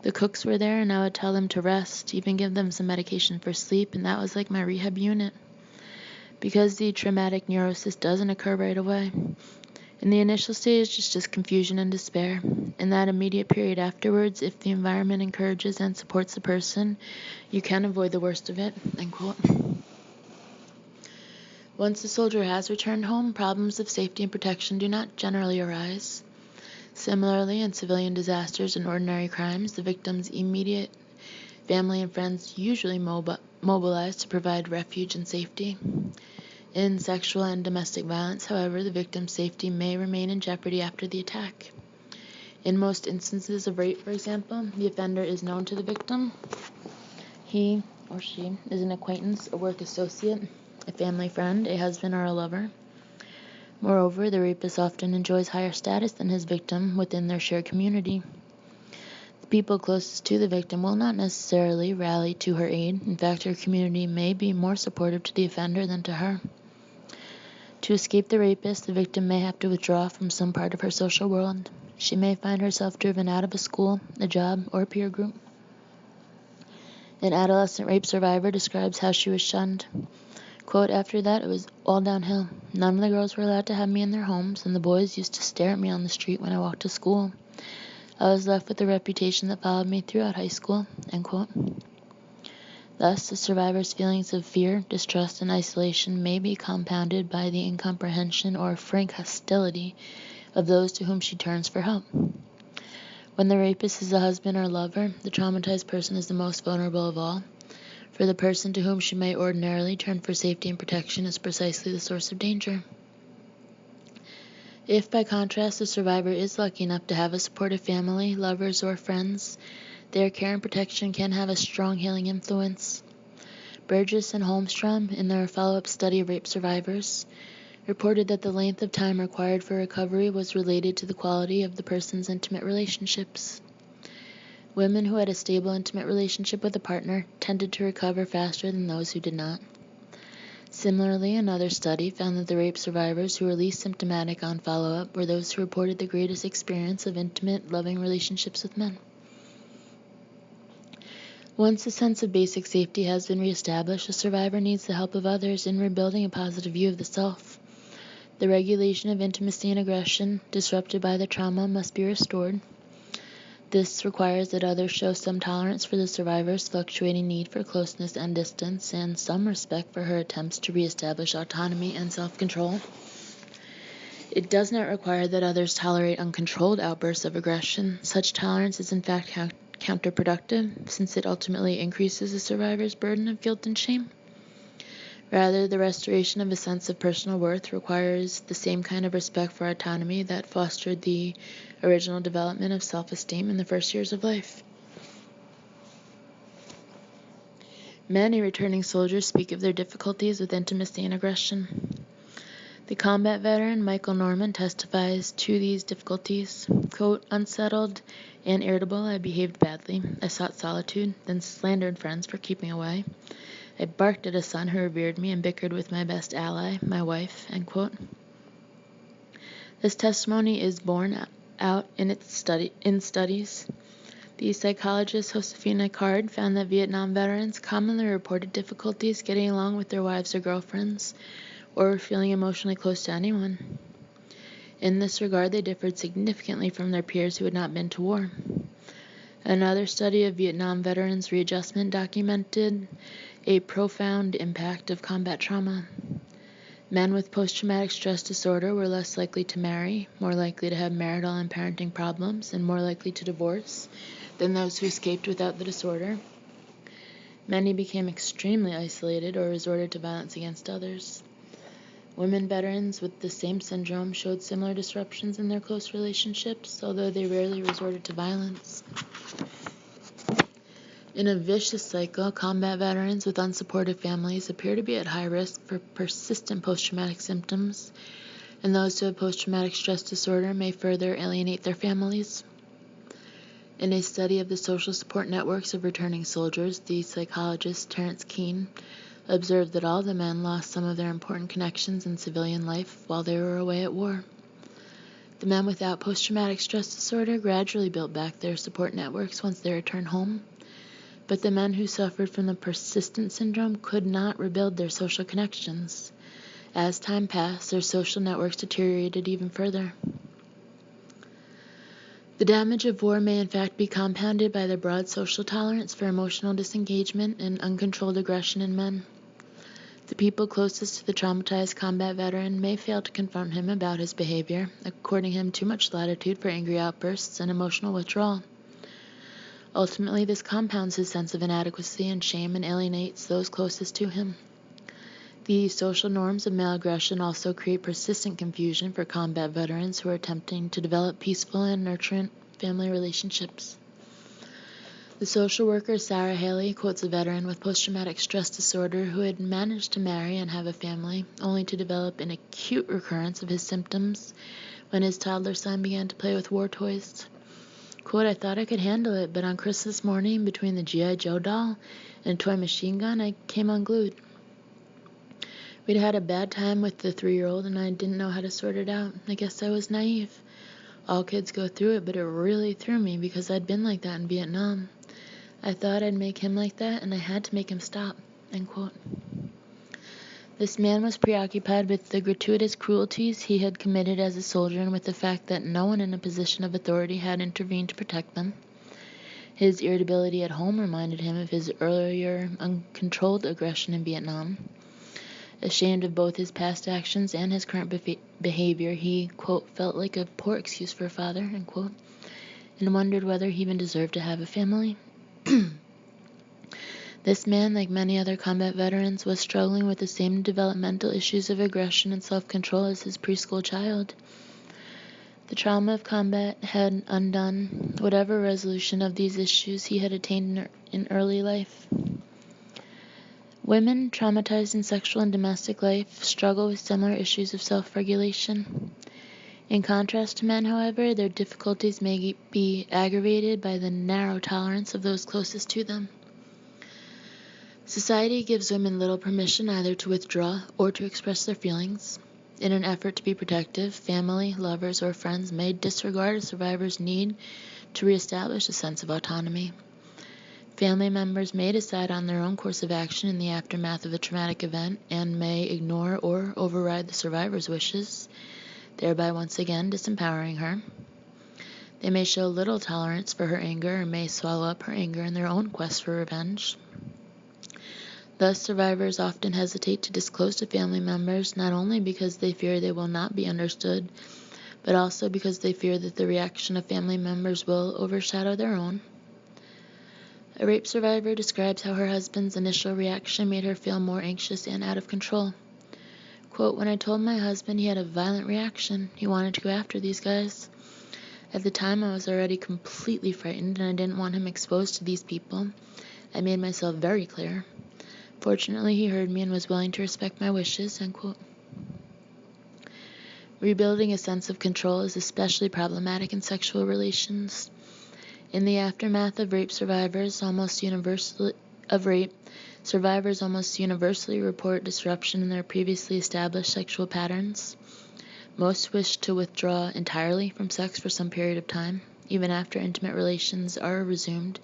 The cooks were there, and I would tell them to rest, even give them some medication for sleep, and that was like my rehab unit. Because the traumatic neurosis doesn't occur right away. In the initial stage, it's just confusion and despair. In that immediate period afterwards, if the environment encourages and supports the person, you can avoid the worst of it." End quote. Once the soldier has returned home, problems of safety and protection do not generally arise. Similarly, in civilian disasters and ordinary crimes, the victim's immediate family and friends usually mobilize to provide refuge and safety. In sexual and domestic violence, however, the victim's safety may remain in jeopardy after the attack. In most instances of rape, for example, the offender is known to the victim. He or she is an acquaintance, a work associate, a family friend, a husband, or a lover. Moreover, the rapist often enjoys higher status than his victim within their shared community. The people closest to the victim will not necessarily rally to her aid. In fact, her community may be more supportive to the offender than to her. To escape the rapist, the victim may have to withdraw from some part of her social world. She may find herself driven out of a school, a job, or a peer group. An adolescent rape survivor describes how she was shunned. Quote, "After that, it was all downhill. None of the girls were allowed to have me in their homes, and the boys used to stare at me on the street when I walked to school. I was left with a reputation that followed me throughout high school." End quote. Thus, the survivor's feelings of fear, distrust, and isolation may be compounded by the incomprehension or frank hostility of those to whom she turns for help. When the rapist is a husband or lover, the traumatized person is the most vulnerable of all, for the person to whom she may ordinarily turn for safety and protection is precisely the source of danger. If, by contrast, the survivor is lucky enough to have a supportive family, lovers, or friends, their care and protection can have a strong healing influence. Burgess and Holmstrom, in their follow-up study of rape survivors, reported that the length of time required for recovery was related to the quality of the person's intimate relationships. Women who had a stable intimate relationship with a partner tended to recover faster than those who did not. Similarly, another study found that the rape survivors who were least symptomatic on follow-up were those who reported the greatest experience of intimate, loving relationships with men. Once a sense of basic safety has been reestablished, a survivor needs the help of others in rebuilding a positive view of the self. The regulation of intimacy and aggression disrupted by the trauma must be restored. This requires that others show some tolerance for the survivor's fluctuating need for closeness and distance, and some respect for her attempts to reestablish autonomy and self-control. It does not require that others tolerate uncontrolled outbursts of aggression. Such tolerance is in fact counterproductive, since it ultimately increases the survivor's burden of guilt and shame. Rather, the restoration of a sense of personal worth requires the same kind of respect for autonomy that fostered the original development of self-esteem in the first years of life. Many returning soldiers speak of their difficulties with intimacy and aggression. The combat veteran Michael Norman testifies to these difficulties. Quote, "Unsettled and irritable, I behaved badly. I sought solitude, then slandered friends for keeping away. I barked at a son who revered me and bickered with my best ally, my wife." End quote. This testimony is borne out in studies. The psychologist Josefina Card found that Vietnam veterans commonly reported difficulties getting along with their wives or girlfriends, or feeling emotionally close to anyone. In this regard, they differed significantly from their peers who had not been to war. Another study of Vietnam veterans' readjustment documented a profound impact of combat trauma. Men with post-traumatic stress disorder were less likely to marry, more likely to have marital and parenting problems, and more likely to divorce than those who escaped without the disorder. Many became extremely isolated or resorted to violence against others. Women veterans with the same syndrome showed similar disruptions in their close relationships, although they rarely resorted to violence. In a vicious cycle, combat veterans with unsupportive families appear to be at high risk for persistent post-traumatic symptoms, and those who have post-traumatic stress disorder may further alienate their families. In a study of the social support networks of returning soldiers, the psychologist Terence Keane observed that all the men lost some of their important connections in civilian life while they were away at war. The men without post-traumatic stress disorder gradually built back their support networks once they returned home, but the men who suffered from the persistent syndrome could not rebuild their social connections. As time passed, their social networks deteriorated even further. The damage of war may in fact be compounded by the broad social tolerance for emotional disengagement and uncontrolled aggression in men. The people closest to the traumatized combat veteran may fail to confront him about his behavior, according him too much latitude for angry outbursts and emotional withdrawal. Ultimately, this compounds his sense of inadequacy and shame and alienates those closest to him. The social norms of male aggression also create persistent confusion for combat veterans who are attempting to develop peaceful and nurturant family relationships. The social worker Sarah Haley quotes a veteran with post-traumatic stress disorder who had managed to marry and have a family, only to develop an acute recurrence of his symptoms when his toddler son began to play with war toys. Quote, "I thought I could handle it, but on Christmas morning, between the G.I. Joe doll and a toy machine gun, I came unglued. We'd had a bad time with the 3-year-old, and I didn't know how to sort it out. I guess I was naive. All kids go through it, but it really threw me because I'd been like that in Vietnam. I thought I'd make him like that, and I had to make him stop." End quote. This man was preoccupied with the gratuitous cruelties he had committed as a soldier and with the fact that no one in a position of authority had intervened to protect them. His irritability at home reminded him of his earlier uncontrolled aggression in Vietnam. Ashamed of both his past actions and his current behavior, he, quote, "felt like a poor excuse for a father," end quote, and wondered whether he even deserved to have a family. This man, like many other combat veterans, was struggling with the same developmental issues of aggression and self-control as his preschool child. The trauma of combat had undone whatever resolution of these issues he had attained in early life. Women traumatized in sexual and domestic life struggle with similar issues of self-regulation. In contrast to men, however, their difficulties may be aggravated by the narrow tolerance of those closest to them. Society gives women little permission either to withdraw or to express their feelings. In an effort to be protective, family, lovers, or friends may disregard a survivor's need to reestablish a sense of autonomy. Family members may decide on their own course of action in the aftermath of a traumatic event and may ignore or override the survivor's wishes, thereby once again disempowering her. They may show little tolerance for her anger or may swallow up her anger in their own quest for revenge. Thus, survivors often hesitate to disclose to family members not only because they fear they will not be understood, but also because they fear that the reaction of family members will overshadow their own. A rape survivor describes how her husband's initial reaction made her feel more anxious and out of control. Quote, "When I told my husband, he had a violent reaction. He wanted to go after these guys. At the time, I was already completely frightened, and I didn't want him exposed to these people. I made myself very clear. Fortunately, he heard me and was willing to respect my wishes." End quote. Rebuilding a sense of control is especially problematic in sexual relations. In the aftermath of rape, survivors almost universally report disruption in their previously established sexual patterns. Most wish to withdraw entirely from sex for some period of time. Even after intimate relations are resumed,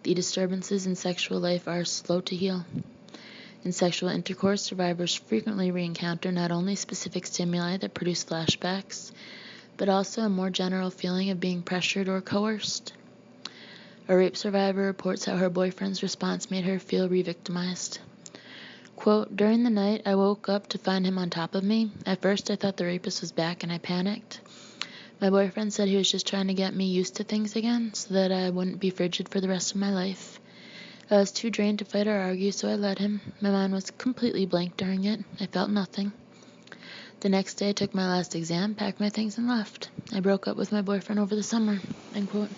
the disturbances in sexual life are slow to heal. In sexual intercourse, survivors frequently re-encounter not only specific stimuli that produce flashbacks, but also a more general feeling of being pressured or coerced. A rape survivor reports how her boyfriend's response made her feel re-victimized. Quote, "During the night, I woke up to find him on top of me. At first, I thought the rapist was back and I panicked. My boyfriend said he was just trying to get me used to things again so that I wouldn't be frigid for the rest of my life. I was too drained to fight or argue, so I let him. My mind was completely blank during it. I felt nothing. The next day, I took my last exam, packed my things, and left. I broke up with my boyfriend over the summer." End quote.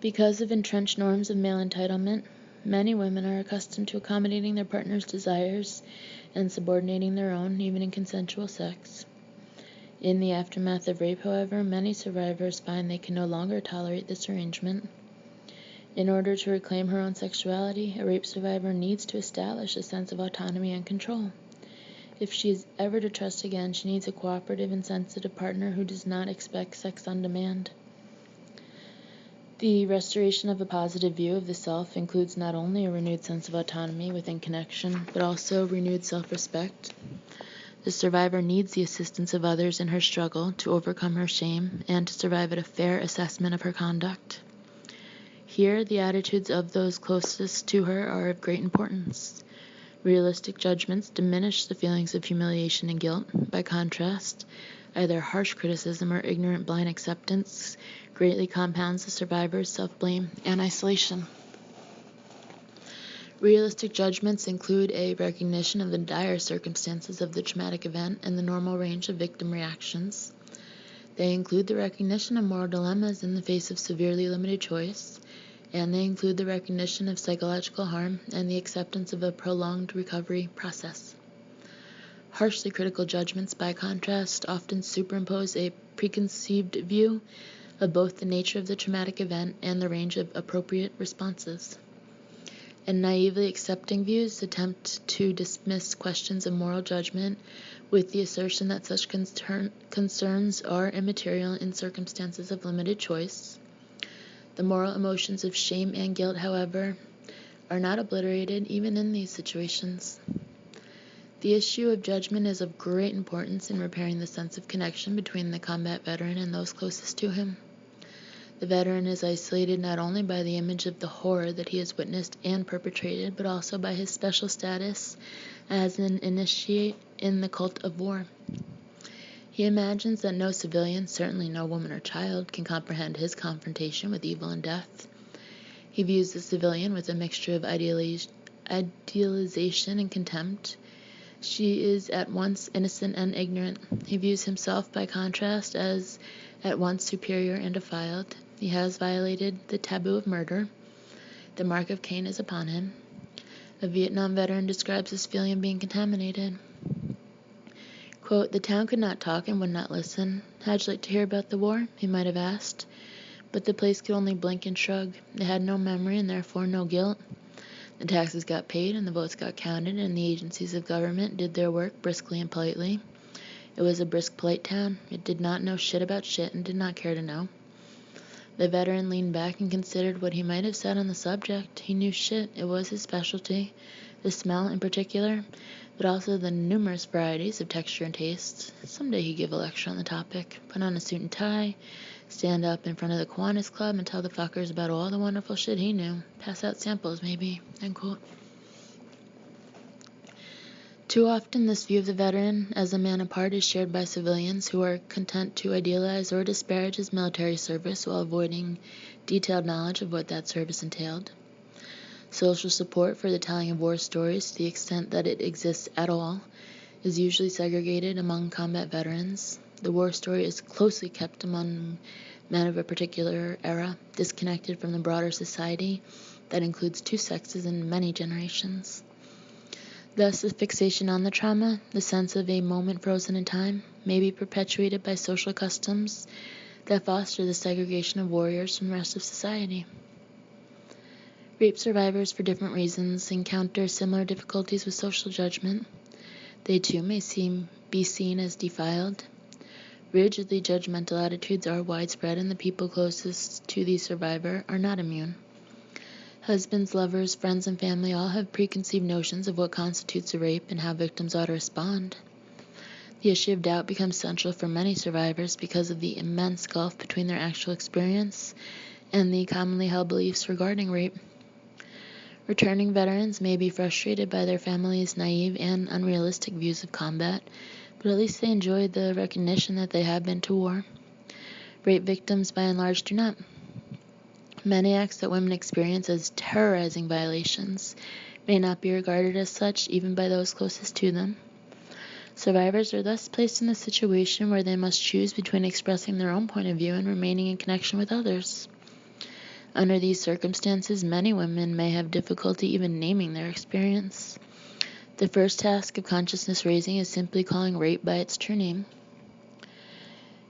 Because of entrenched norms of male entitlement, many women are accustomed to accommodating their partner's desires and subordinating their own, even in consensual sex. In the aftermath of rape, however, many survivors find they can no longer tolerate this arrangement. In order to reclaim her own sexuality, a rape survivor needs to establish a sense of autonomy and control. If she is ever to trust again, she needs a cooperative and sensitive partner who does not expect sex on demand. The restoration of a positive view of the self includes not only a renewed sense of autonomy within connection, but also renewed self-respect. The survivor needs the assistance of others in her struggle to overcome her shame and to survive at a fair assessment of her conduct. Here, the attitudes of those closest to her are of great importance. Realistic judgments diminish the feelings of humiliation and guilt. By contrast, either harsh criticism or ignorant blind acceptance greatly compounds the survivor's self-blame and isolation. Realistic judgments include a recognition of the dire circumstances of the traumatic event and the normal range of victim reactions. They include the recognition of moral dilemmas in the face of severely limited choice, and they include the recognition of psychological harm and the acceptance of a prolonged recovery process. Harshly critical judgments, by contrast, often superimpose a preconceived view of both the nature of the traumatic event and the range of appropriate responses. And naively accepting views attempt to dismiss questions of moral judgment with the assertion that such concerns are immaterial in circumstances of limited choice. The moral emotions of shame and guilt, however, are not obliterated even in these situations. The issue of judgment is of great importance in repairing the sense of connection between the combat veteran and those closest to him. The veteran is isolated not only by the image of the horror that he has witnessed and perpetrated, but also by his special status as an initiate in the cult of war. He imagines that no civilian, certainly no woman or child, can comprehend his confrontation with evil and death. He views the civilian with a mixture of idealization and contempt. She is at once innocent and ignorant. He views himself, by contrast, as at once superior and defiled. He has violated the taboo of murder. The mark of Cain is upon him. A Vietnam veteran describes this feeling of being contaminated. Quote, "The town could not talk and would not listen. How'd you like to hear about the war?" he might have asked. But the place could only blink and shrug. It had no memory and therefore no guilt. The taxes got paid and the votes got counted and the agencies of government did their work briskly and politely. It was a brisk, polite town. It did not know shit about shit and did not care to know. The veteran leaned back and considered what he might have said on the subject. He knew shit. It was his specialty. The smell in particular, but also the numerous varieties of texture and taste. Someday he'd give a lecture on the topic, put on a suit and tie, stand up in front of the Kiwanis Club and tell the fuckers about all the wonderful shit he knew. Pass out samples, maybe. End quote. Too often, this view of the veteran as a man apart is shared by civilians who are content to idealize or disparage his military service while avoiding detailed knowledge of what that service entailed. Social support for the telling of war stories, to the extent that it exists at all, is usually segregated among combat veterans. The war story is closely kept among men of a particular era, disconnected from the broader society that includes two sexes and many generations. Thus, the fixation on the trauma, the sense of a moment frozen in time, may be perpetuated by social customs that foster the segregation of warriors from the rest of society. Rape survivors, for different reasons, encounter similar difficulties with social judgment. They too may be seen as defiled. Rigidly judgmental attitudes are widespread, and the people closest to the survivor are not immune. Husbands, lovers, friends, and family all have preconceived notions of what constitutes a rape and how victims ought to respond. The issue of doubt becomes central for many survivors because of the immense gulf between their actual experience and the commonly held beliefs regarding rape. Returning veterans may be frustrated by their families' naive and unrealistic views of combat, but at least they enjoy the recognition that they have been to war. Rape victims, by and large, do not. Many acts that women experience as terrorizing violations may not be regarded as such even by those closest to them. Survivors are thus placed in a situation where they must choose between expressing their own point of view and remaining in connection with others. Under these circumstances, many women may have difficulty even naming their experience. The first task of consciousness raising is simply calling rape by its true name.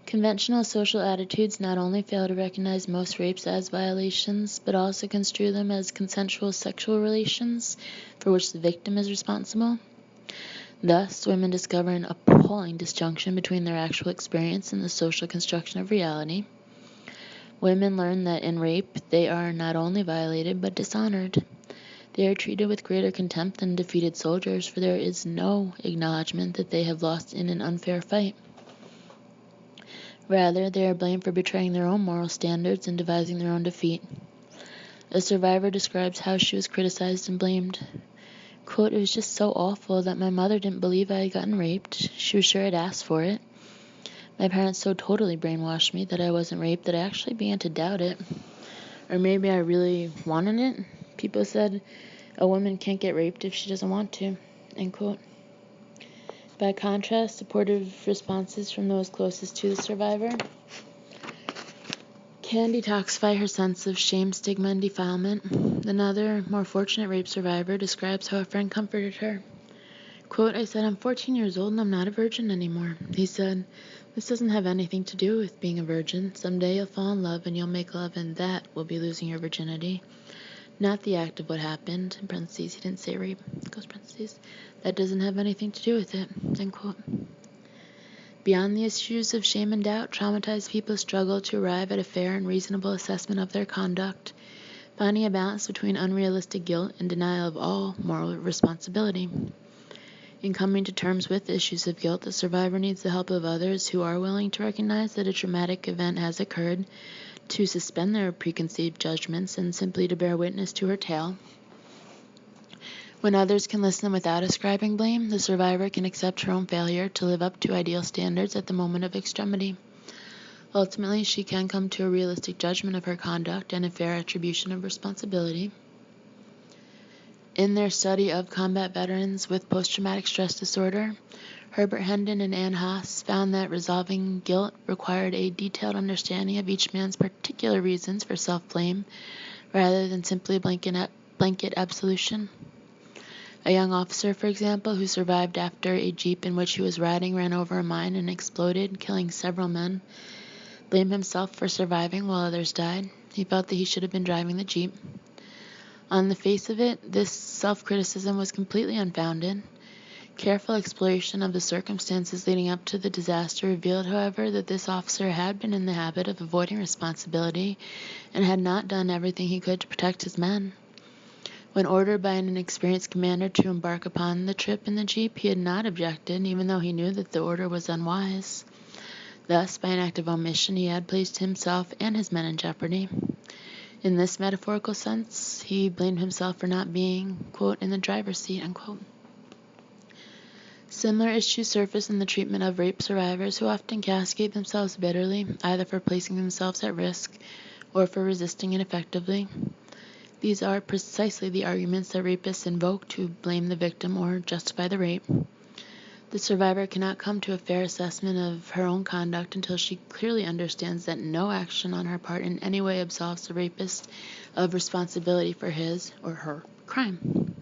Conventional social attitudes not only fail to recognize most rapes as violations, but also construe them as consensual sexual relations for which the victim is responsible. Thus, women discover an appalling disjunction between their actual experience and the social construction of reality. Women learn that in rape, they are not only violated, but dishonored. They are treated with greater contempt than defeated soldiers, for there is no acknowledgement that they have lost in an unfair fight. Rather, they are blamed for betraying their own moral standards and devising their own defeat. A survivor describes how she was criticized and blamed. Quote, "It was just so awful that my mother didn't believe I had gotten raped. She was sure I'd asked for it. My parents so totally brainwashed me that I wasn't raped that I actually began to doubt it. Or maybe I really wanted it. People said a woman can't get raped if she doesn't want to." End quote. By contrast, supportive responses from those closest to the survivor can detoxify her sense of shame, stigma, and defilement. Another, more fortunate rape survivor describes how a friend comforted her. Quote, "I said, I'm 14 years old and I'm not a virgin anymore. He said, this doesn't have anything to do with being a virgin. Someday you'll fall in love and you'll make love, and that will be losing your virginity. Not the act of what happened." In parentheses, he didn't say rape. Close parentheses. "That doesn't have anything to do with it." End quote. Beyond the issues of shame and doubt, traumatized people struggle to arrive at a fair and reasonable assessment of their conduct, finding a balance between unrealistic guilt and denial of all moral responsibility. In coming to terms with issues of guilt, the survivor needs the help of others who are willing to recognize that a traumatic event has occurred, to suspend their preconceived judgments, and simply to bear witness to her tale. When others can listen without ascribing blame, the survivor can accept her own failure to live up to ideal standards at the moment of extremity. Ultimately, she can come to a realistic judgment of her conduct and a fair attribution of responsibility. In their study of combat veterans with post-traumatic stress disorder, Herbert Hendon and Ann Haas found that resolving guilt required a detailed understanding of each man's particular reasons for self-blame, rather than simply a blanket absolution. A young officer, for example, who survived after a jeep in which he was riding ran over a mine and exploded, killing several men, blamed himself for surviving while others died. He felt that he should have been driving the jeep. On the face of it, this self-criticism was completely unfounded. Careful exploration of the circumstances leading up to the disaster revealed, however, that this officer had been in the habit of avoiding responsibility and had not done everything he could to protect his men. When ordered by an inexperienced commander to embark upon the trip in the jeep, he had not objected, even though he knew that the order was unwise. Thus, by an act of omission, he had placed himself and his men in jeopardy. In this metaphorical sense, he blamed himself for not being, quote, in the driver's seat, unquote. Similar issues surface in the treatment of rape survivors, who often cascade themselves bitterly, either for placing themselves at risk or for resisting ineffectively. These are precisely the arguments that rapists invoke to blame the victim or justify the rape. The survivor cannot come to a fair assessment of her own conduct until she clearly understands that no action on her part in any way absolves the rapist of responsibility for his or her crime.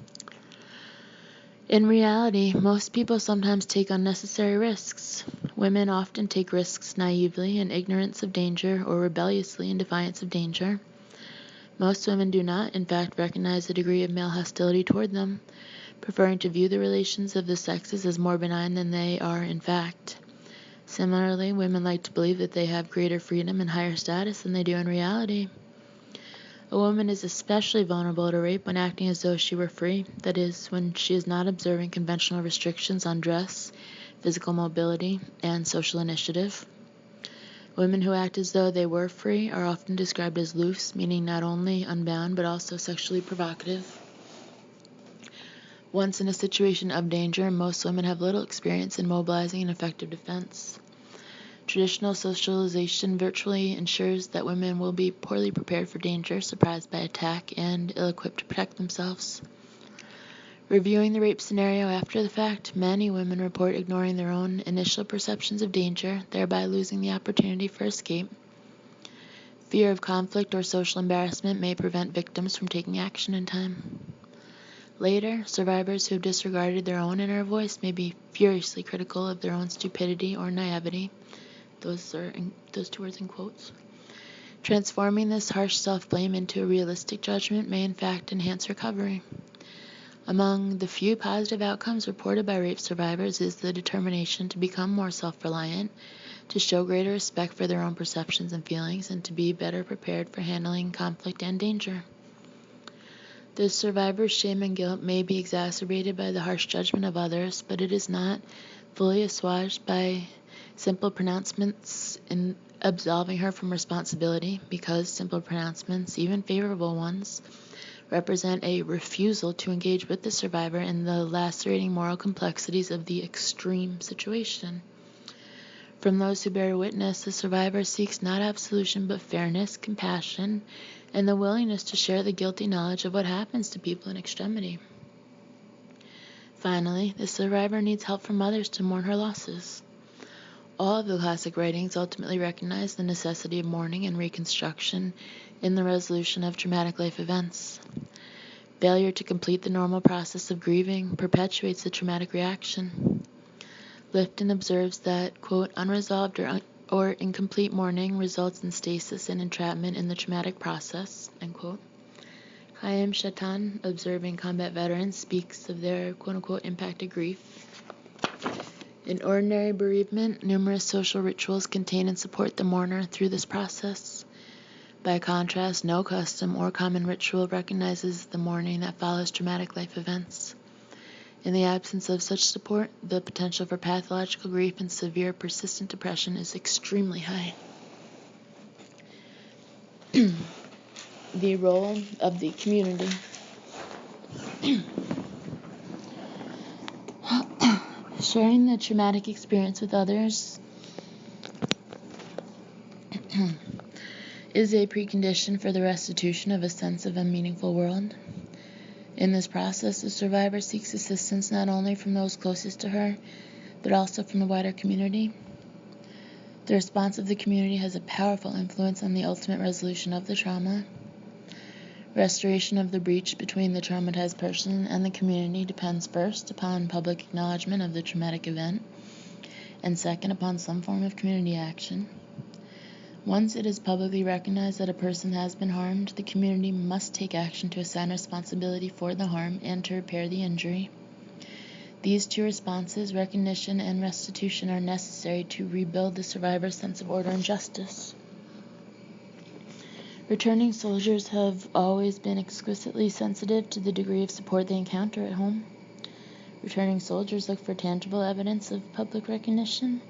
In reality, most people sometimes take unnecessary risks. Women often take risks naively in ignorance of danger or rebelliously in defiance of danger. Most women do not, in fact, recognize the degree of male hostility toward them, preferring to view the relations of the sexes as more benign than they are in fact. Similarly, women like to believe that they have greater freedom and higher status than they do in reality. A woman is especially vulnerable to rape when acting as though she were free, that is, when she is not observing conventional restrictions on dress, physical mobility, and social initiative. Women who act as though they were free are often described as loose, meaning not only unbound but also sexually provocative. Once in a situation of danger, most women have little experience in mobilizing an effective defense. Traditional socialization virtually ensures that women will be poorly prepared for danger, surprised by attack, and ill-equipped to protect themselves. Reviewing the rape scenario after the fact, many women report ignoring their own initial perceptions of danger, thereby losing the opportunity for escape. Fear of conflict or social embarrassment may prevent victims from taking action in time. Later, survivors who have disregarded their own inner voice may be furiously critical of their own stupidity or naivety. Those two words in quotes. Transforming this harsh self-blame into a realistic judgment may in fact enhance recovery. Among the few positive outcomes reported by rape survivors is the determination to become more self-reliant, to show greater respect for their own perceptions and feelings, and to be better prepared for handling conflict and danger. The survivor's shame and guilt may be exacerbated by the harsh judgment of others, but it is not fully assuaged by simple pronouncements in absolving her from responsibility, because simple pronouncements, even favorable ones, represent a refusal to engage with the survivor in the lacerating moral complexities of the extreme situation. From those who bear witness, the survivor seeks not absolution but fairness, compassion, and the willingness to share the guilty knowledge of what happens to people in extremity. Finally, the survivor needs help from others to mourn her losses. All of the classic writings ultimately recognize the necessity of mourning and reconstruction in the resolution of traumatic life events. Failure to complete the normal process of grieving perpetuates the traumatic reaction. Lifton observes that, quote, unresolved or incomplete mourning results in stasis and entrapment in the traumatic process, end quote. Chaim Shatan, observing combat veterans, speaks of their, quote-unquote, impacted grief. In ordinary bereavement, numerous social rituals contain and support the mourner through this process. By contrast, no custom or common ritual recognizes the mourning that follows traumatic life events. In the absence of such support, the potential for pathological grief and severe persistent depression is extremely high. The role of the community. Sharing the traumatic experience with others is a precondition for the restitution of a sense of a meaningful world. In this process, the survivor seeks assistance not only from those closest to her, but also from the wider community. The response of the community has a powerful influence on the ultimate resolution of the trauma. Restoration of the breach between the traumatized person and the community depends first upon public acknowledgement of the traumatic event, and second upon some form of community action. Once it is publicly recognized that a person has been harmed, the community must take action to assign responsibility for the harm and to repair the injury. These two responses, recognition and restitution, are necessary to rebuild the survivor's sense of order and justice. Returning soldiers have always been exquisitely sensitive to the degree of support they encounter at home. Returning soldiers look for tangible evidence of public recognition.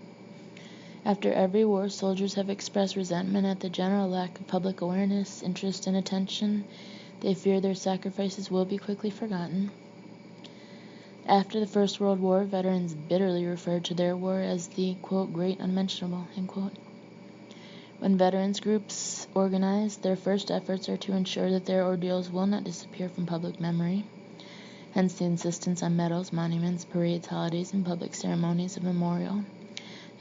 After every war, soldiers have expressed resentment at the general lack of public awareness, interest, and attention. They fear their sacrifices will be quickly forgotten. After the First World War, veterans bitterly referred to their war as the, quote, great unmentionable, end quote. When veterans groups organize, their first efforts are to ensure that their ordeals will not disappear from public memory. Hence the insistence on medals, monuments, parades, holidays, and public ceremonies of memorial,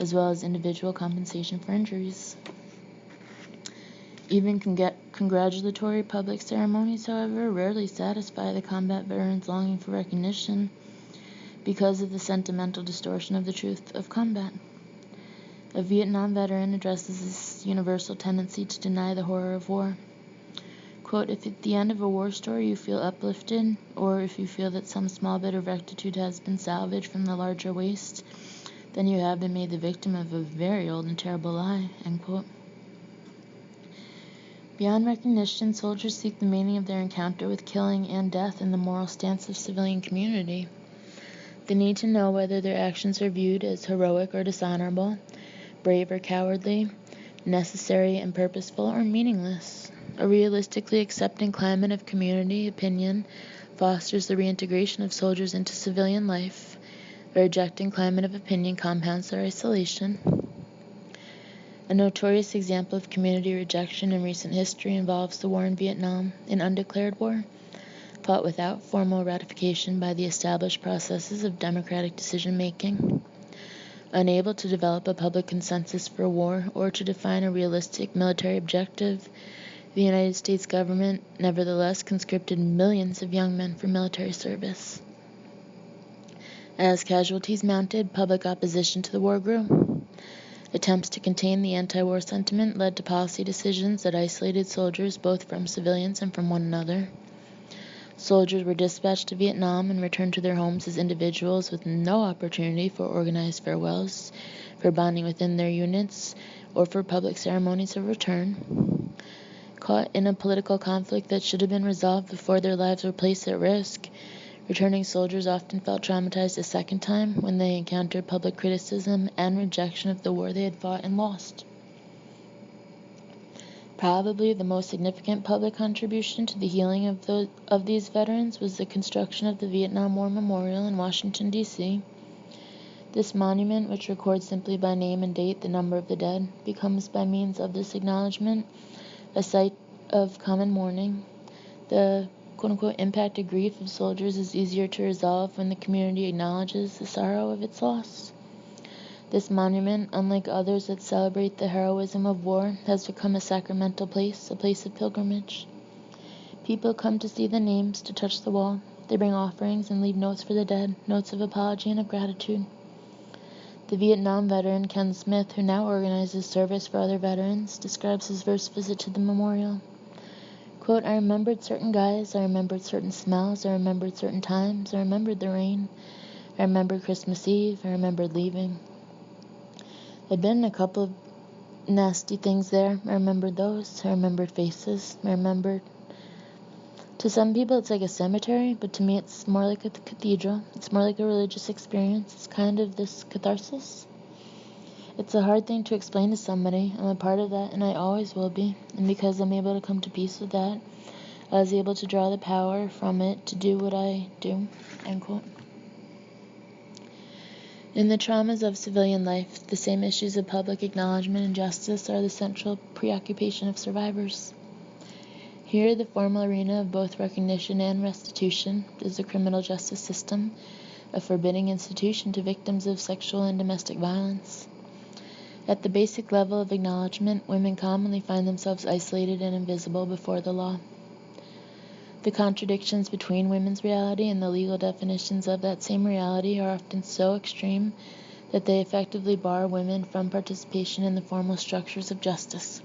as well as individual compensation for injuries. Even congratulatory public ceremonies, however, rarely satisfy the combat veteran's longing for recognition because of the sentimental distortion of the truth of combat. A Vietnam veteran addresses this universal tendency to deny the horror of war. Quote, if at the end of a war story you feel uplifted, or if you feel that some small bit of rectitude has been salvaged from the larger waste, then you have been made the victim of a very old and terrible lie, end quote. Beyond recognition, soldiers seek the meaning of their encounter with killing and death in the moral stance of civilian community. They need to know whether their actions are viewed as heroic or dishonorable, brave or cowardly, necessary and purposeful or meaningless. A realistically accepting climate of community opinion fosters the reintegration of soldiers into civilian life. A rejecting climate of opinion compounds their isolation. A notorious example of community rejection in recent history involves the war in Vietnam, an undeclared war, fought without formal ratification by the established processes of democratic decision-making. Unable to develop a public consensus for war or to define a realistic military objective, the United States government nevertheless conscripted millions of young men for military service. As casualties mounted, public opposition to the war grew. Attempts to contain the anti-war sentiment led to policy decisions that isolated soldiers both from civilians and from one another. Soldiers were dispatched to Vietnam and returned to their homes as individuals with no opportunity for organized farewells, for bonding within their units, or for public ceremonies of return. Caught in a political conflict that should have been resolved before their lives were placed at risk, returning soldiers often felt traumatized a second time when they encountered public criticism and rejection of the war they had fought and lost. Probably the most significant public contribution to the healing of these veterans was the construction of the Vietnam War Memorial in Washington, D.C. This monument, which records simply by name and date the number of the dead, becomes by means of this acknowledgement a site of common mourning. The quote-unquote impacted grief of soldiers is easier to resolve when the community acknowledges the sorrow of its loss. This monument, unlike others that celebrate the heroism of war, has become a sacramental place, a place of pilgrimage. People come to see the names, to touch the wall. They bring offerings and leave notes for the dead, notes of apology and of gratitude. The Vietnam veteran Ken Smith, who now organizes service for other veterans, describes his first visit to the memorial. Quote, I remembered certain guys, I remembered certain smells, I remembered certain times, I remembered the rain, I remembered Christmas Eve, I remembered leaving. There'd been a couple of nasty things there. I remembered those. I remembered faces. I remembered. To some people it's like a cemetery, but to me it's more like a cathedral. It's more like a religious experience. It's kind of this catharsis. It's a hard thing to explain to somebody. I'm a part of that, and I always will be. And because I'm able to come to peace with that, I was able to draw the power from it to do what I do, end quote. In the traumas of civilian life, the same issues of public acknowledgement and justice are the central preoccupation of survivors. Here, the formal arena of both recognition and restitution is the criminal justice system, a forbidding institution to victims of sexual and domestic violence. At the basic level of acknowledgement, women commonly find themselves isolated and invisible before the law. The contradictions between women's reality and the legal definitions of that same reality are often so extreme that they effectively bar women from participation in the formal structures of justice.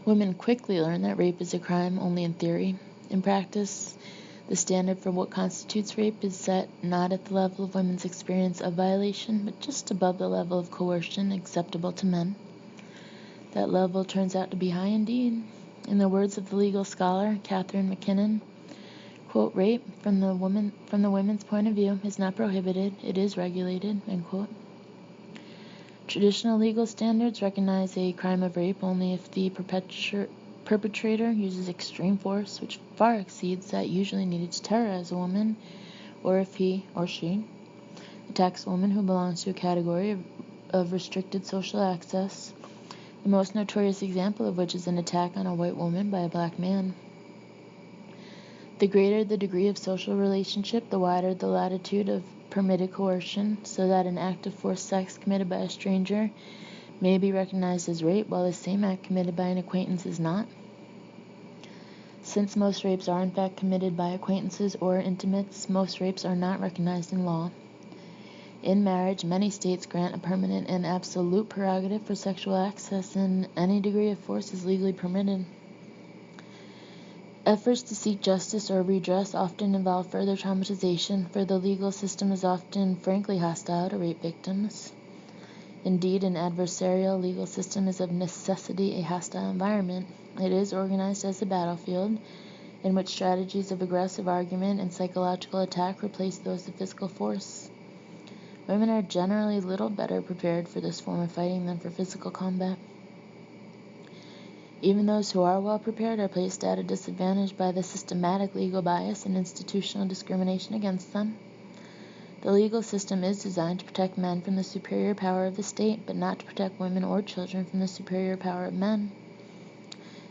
Women quickly learn that rape is a crime only in theory. In practice, the standard for what constitutes rape is set not at the level of women's experience of violation, but just above the level of coercion acceptable to men. That level turns out to be high indeed. In the words of the legal scholar Catherine McKinnon, quote, rape, from the women's point of view, is not prohibited, it is regulated, end quote. Traditional legal standards recognize a crime of rape only if the perpetrator uses extreme force, which far exceeds that usually needed to terrorize a woman, or if he or she attacks a woman who belongs to a category of restricted social access, the most notorious example of which is an attack on a white woman by a black man. The greater the degree of social relationship, the wider the latitude of permitted coercion, so that an act of forced sex committed by a stranger may be recognized as rape, while the same act committed by an acquaintance is not. Since most rapes are in fact committed by acquaintances or intimates, most rapes are not recognized in law. In marriage, many states grant a permanent and absolute prerogative for sexual access, and any degree of force is legally permitted. Efforts to seek justice or redress often involve further traumatization, for the legal system is often frankly hostile to rape victims. Indeed, an adversarial legal system is of necessity a hostile environment. It is organized as a battlefield in which strategies of aggressive argument and psychological attack replace those of physical force. Women are generally little better prepared for this form of fighting than for physical combat. Even those who are well prepared are placed at a disadvantage by the systematic legal bias and institutional discrimination against them. The legal system is designed to protect men from the superior power of the state, but not to protect women or children from the superior power of men.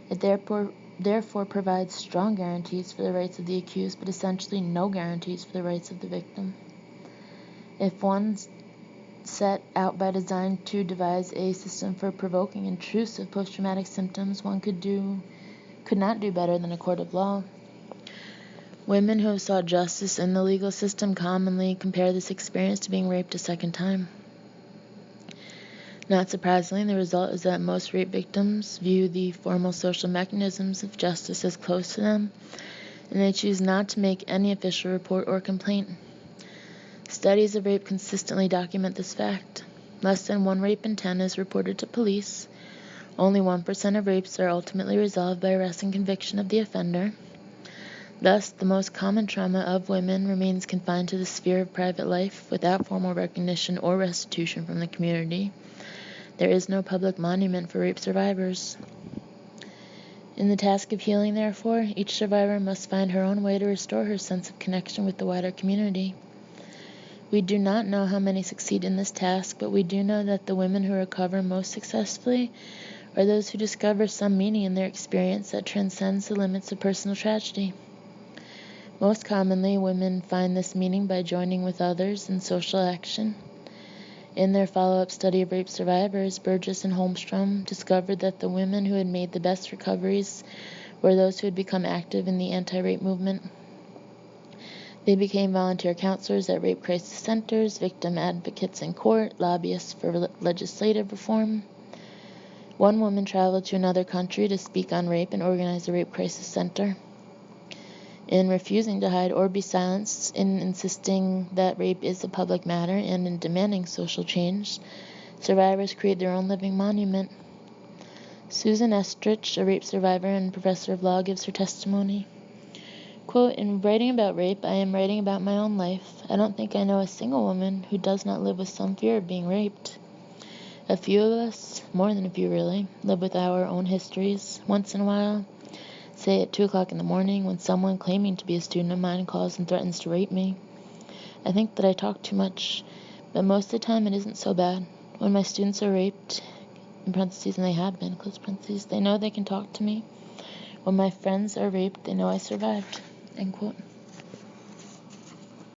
It therefore provides strong guarantees for the rights of the accused, but essentially no guarantees for the rights of the victim. If one set out by design to devise a system for provoking intrusive post-traumatic symptoms, one could not do better than a court of law. Women who have sought justice in the legal system commonly compare this experience to being raped a second time. Not surprisingly, the result is that most rape victims view the formal social mechanisms of justice as close to them, and they choose not to make any official report or complaint. Studies of rape consistently document this fact. Less than 1 rape in 10 is reported to police. Only 1% of rapes are ultimately resolved by arrest and conviction of the offender. Thus, the most common trauma of women remains confined to the sphere of private life without formal recognition or restitution from the community. There is no public monument for rape survivors. In the task of healing, therefore, each survivor must find her own way to restore her sense of connection with the wider community. We do not know how many succeed in this task, but we do know that the women who recover most successfully are those who discover some meaning in their experience that transcends the limits of personal tragedy. Most commonly, women find this meaning by joining with others in social action. In their follow-up study of rape survivors, Burgess and Holmstrom discovered that the women who had made the best recoveries were those who had become active in the anti-rape movement. They became volunteer counselors at rape crisis centers, victim advocates in court, lobbyists for legislative reform. One woman traveled to another country to speak on rape and organize a rape crisis center. In refusing to hide or be silenced, in insisting that rape is a public matter, and in demanding social change, survivors create their own living monument. Susan Estrich, a rape survivor and professor of law, gives her testimony. Quote, "In writing about rape, I am writing about my own life. I don't think I know a single woman who does not live with some fear of being raped. A few of us, more than a few really, live with our own histories. Once in a while, say at 2 o'clock in the morning, when someone claiming to be a student of mine calls and threatens to rape me. I think that I talk too much, but most of the time it isn't so bad. When my students are raped, in parentheses, and they had been, close parentheses, they know they can talk to me. When my friends are raped, they know I survived." End quote.